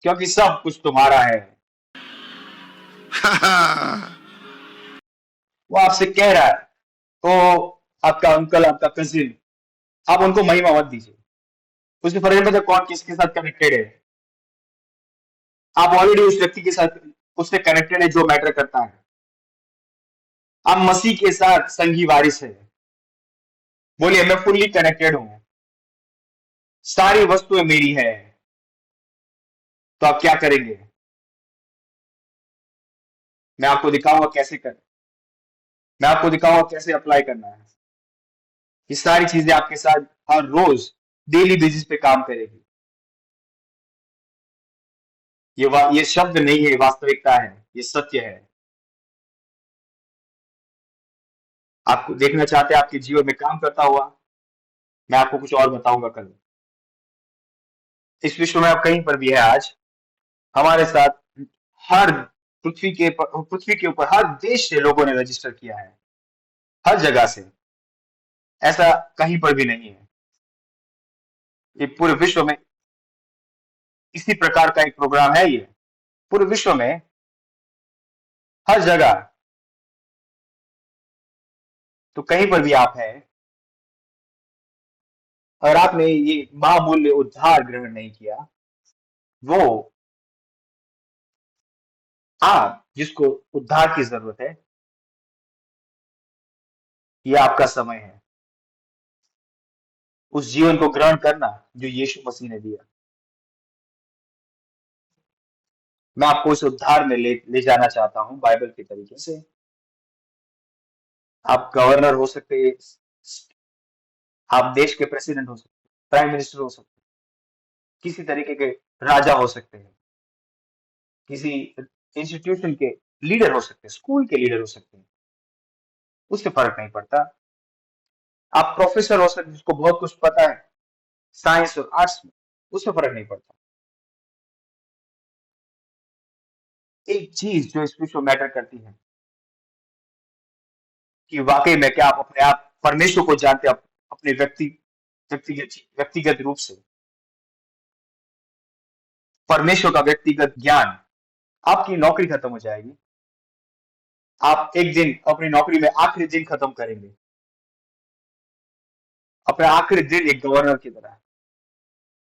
Speaker 2: क्योंकि सब कुछ तुम्हारा है। वो आपसे कह रहा है, तो आपका अंकल, आपका कजिन, आप उनको महिमा मत दीजिए। उसके फर्क नहीं पड़ता कौन किसके साथ कनेक्टेड है। आप ऑलरेडी उस व्यक्ति के साथ उससे कनेक्टेड है जो मैटर करता है। आप मसीह के साथ संगी वारिस है। बोलिए मैं फुल्ली कनेक्टेड हूं, सारी वस्तुएं मेरी है। तो आप क्या करेंगे? मैं आपको दिखाऊंगा कैसे कर मैं आपको दिखाऊंगा कैसे अप्लाई करना है। ये सारी चीजें आपके साथ हर रोज डेली बेसिस पे काम करेगी। ये शब्द नहीं है, वास्तविकता है, ये सत्य है। आपको देखना चाहते हैं आपके जीवन में काम करता हुआ? मैं आपको कुछ और बताऊंगा कल। इस विश्व में आप कहीं पर भी है आज, हमारे साथ हर पृथ्वी के ऊपर हर देश से लोगों ने रजिस्टर किया है, हर जगह से। ऐसा कहीं पर भी नहीं है। ये पूरे विश्व में इसी प्रकार का एक प्रोग्राम है। ये पूरे विश्व में हर जगह। तो कहीं पर भी आप हैं और आपने ये महामूल्य उद्धार ग्रहण नहीं किया, वो आप जिसको उद्धार की जरूरत है, ये आपका समय है उस जीवन को ग्रहण करना जो यीशु मसीह ने दिया। मैं आपको उस उद्धार में ले जाना चाहता हूं बाइबल के तरीके से। आप गवर्नर हो सकते हैं, आप देश के प्रेसिडेंट हो सकते हैं, प्राइम मिनिस्टर हो सकते हैं, किसी तरीके के राजा हो सकते हैं, किसी इंस्टीट्यूशन के लीडर हो सकते हैं, स्कूल के लीडर हो सकते हैं, उससे फर्क नहीं पड़ता। आप प्रोफेसर हो सकते हैं जिसको बहुत कुछ पता है साइंस और आर्ट्स में, उससे फर्क नहीं पड़ता। एक चीज जो इस विश्व मैटर करती है कि वाकई में क्या आप अपने आप परमेश्वर को जानते हैं अपने व्यक्तिगत रूप से। परमेश्वर का व्यक्तिगत ज्ञान। आपकी नौकरी खत्म हो जाएगी, आप एक दिन अपनी नौकरी में आखिरी दिन खत्म करेंगे, अपना आखिरी दिन एक गवर्नर की तरह,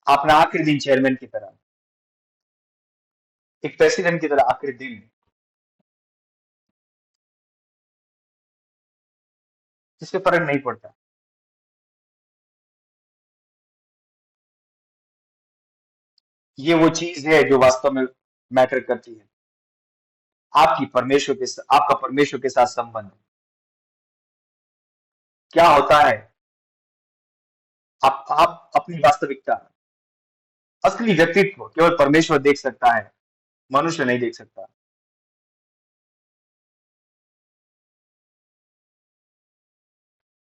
Speaker 2: अपना आखिरी दिन चेयरमैन की तरह, एक प्रेसिडेंट की तरह आखिरी दिन। इससे फर्क नहीं पड़ता। ये वो चीज है जो वास्तव में मैटर करती है। आपका परमेश्वर के साथ संबंध क्या होता है। आप अपनी वास्तविकता, असली व्यक्तित्व केवल परमेश्वर देख सकता है, मनुष्य नहीं देख सकता।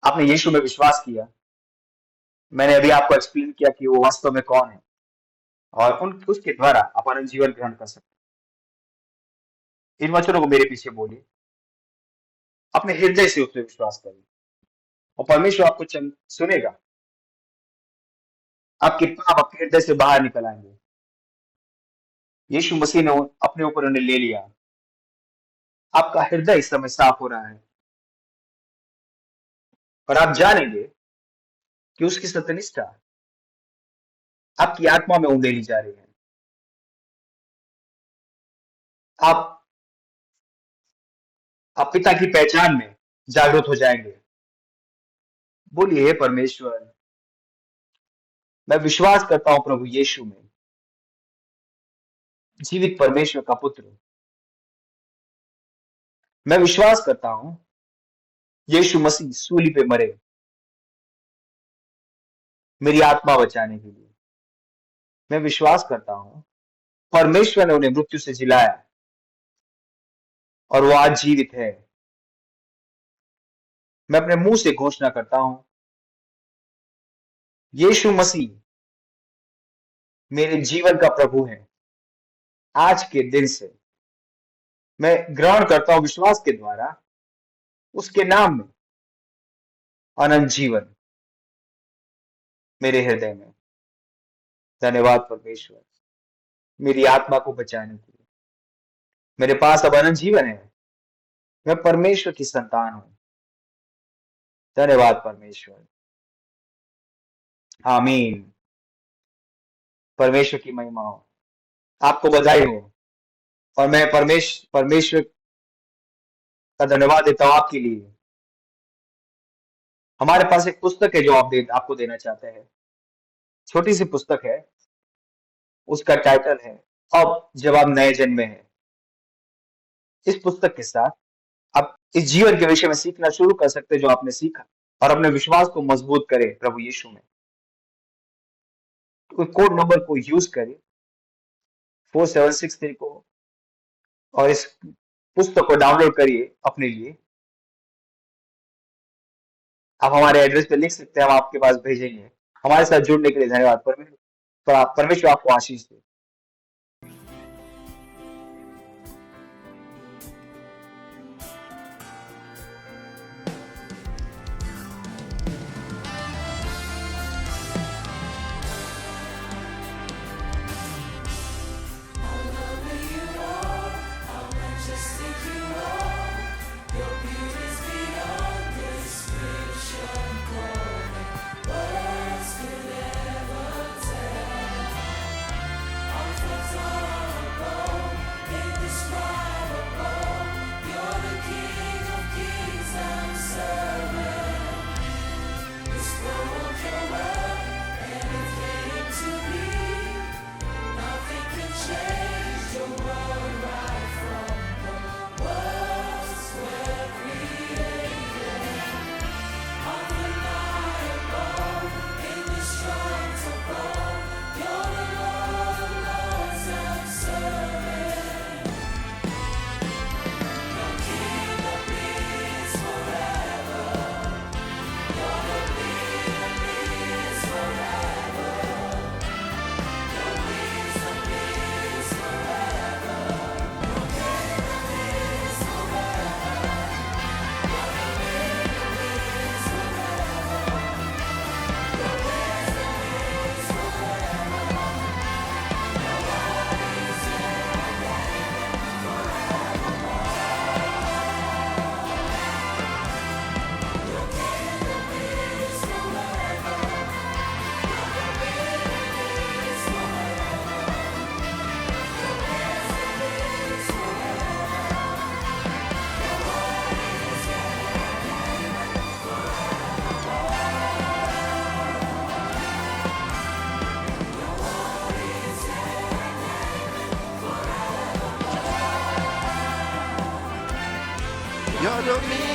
Speaker 2: आपने यीशु में विश्वास किया, मैंने अभी आपको एक्सप्लेन किया कि वो वास्तव में कौन है, और उसके द्वारा आप अनंत जीवन ग्रहण कर सकते हैं। इन वचनों को मेरे पीछे बोलिए, अपने हृदय से उस पर विश्वास करिए, और परमेश्वर आपको सुनेगा। आपके पाप आपके हृदय से बाहर निकल आएंगे। यीशु मसीह ने अपने ऊपर उन्हें ले लिया। आपका हृदय इस समय साफ हो रहा है, और आप जानेंगे कि उसकी सत्यनिष्ठा आपकी आत्मा में उंडेली जा रही है। आप पिता की पहचान में जागरूक हो जाएंगे। बोलिए, हे परमेश्वर, मैं विश्वास करता हूं प्रभु यीशु में, जीवित परमेश्वर का पुत्र। मैं विश्वास करता हूं यीशु मसीह सूली पे मरे मेरी आत्मा बचाने के लिए। मैं विश्वास करता हूं परमेश्वर ने उन्हें मृत्यु से जिलाया और वो आज जीवित है। मैं अपने मुंह से घोषणा करता हूं यीशु मसीह मेरे जीवन का प्रभु है। आज के दिन से मैं ग्रहण करता हूं विश्वास के द्वारा उसके नाम में अनंत जीवन मेरे हृदय में। धन्यवाद परमेश्वर, मेरी आत्मा को बचाने के लिए। मेरे पास अब अनंत जीवन है। मैं परमेश्वर की संतान हूं। धन्यवाद परमेश्वर। आमीन। परमेश्वर की महिमा हो, आपको बधाई हो। और मैं परमेश्वर का धन्यवाद देता हूं आपके लिए। हमारे पास एक पुस्तक है जो आपको देना चाहते हैं। छोटी सी पुस्तक है, उसका टाइटल है अब जब आप नए जन्मे हैं। इस पुस्तक के साथ आप इस जीवन के विषय में सीखना शुरू कर सकते हैं जो आपने सीखा, और अपने विश्वास को मजबूत करें प्रभु यीशु में। कोई कोड नंबर को यूज करें 4763 को, और इस पुस्तक को डाउनलोड करिए अपने लिए। आप हमारे एड्रेस पे लिख सकते हैं, हम आपके पास भेजेंगे। हमारे साथ जुड़ने के लिए धन्यवाद। परमेश्वर आपको आशीष दे।
Speaker 8: You're the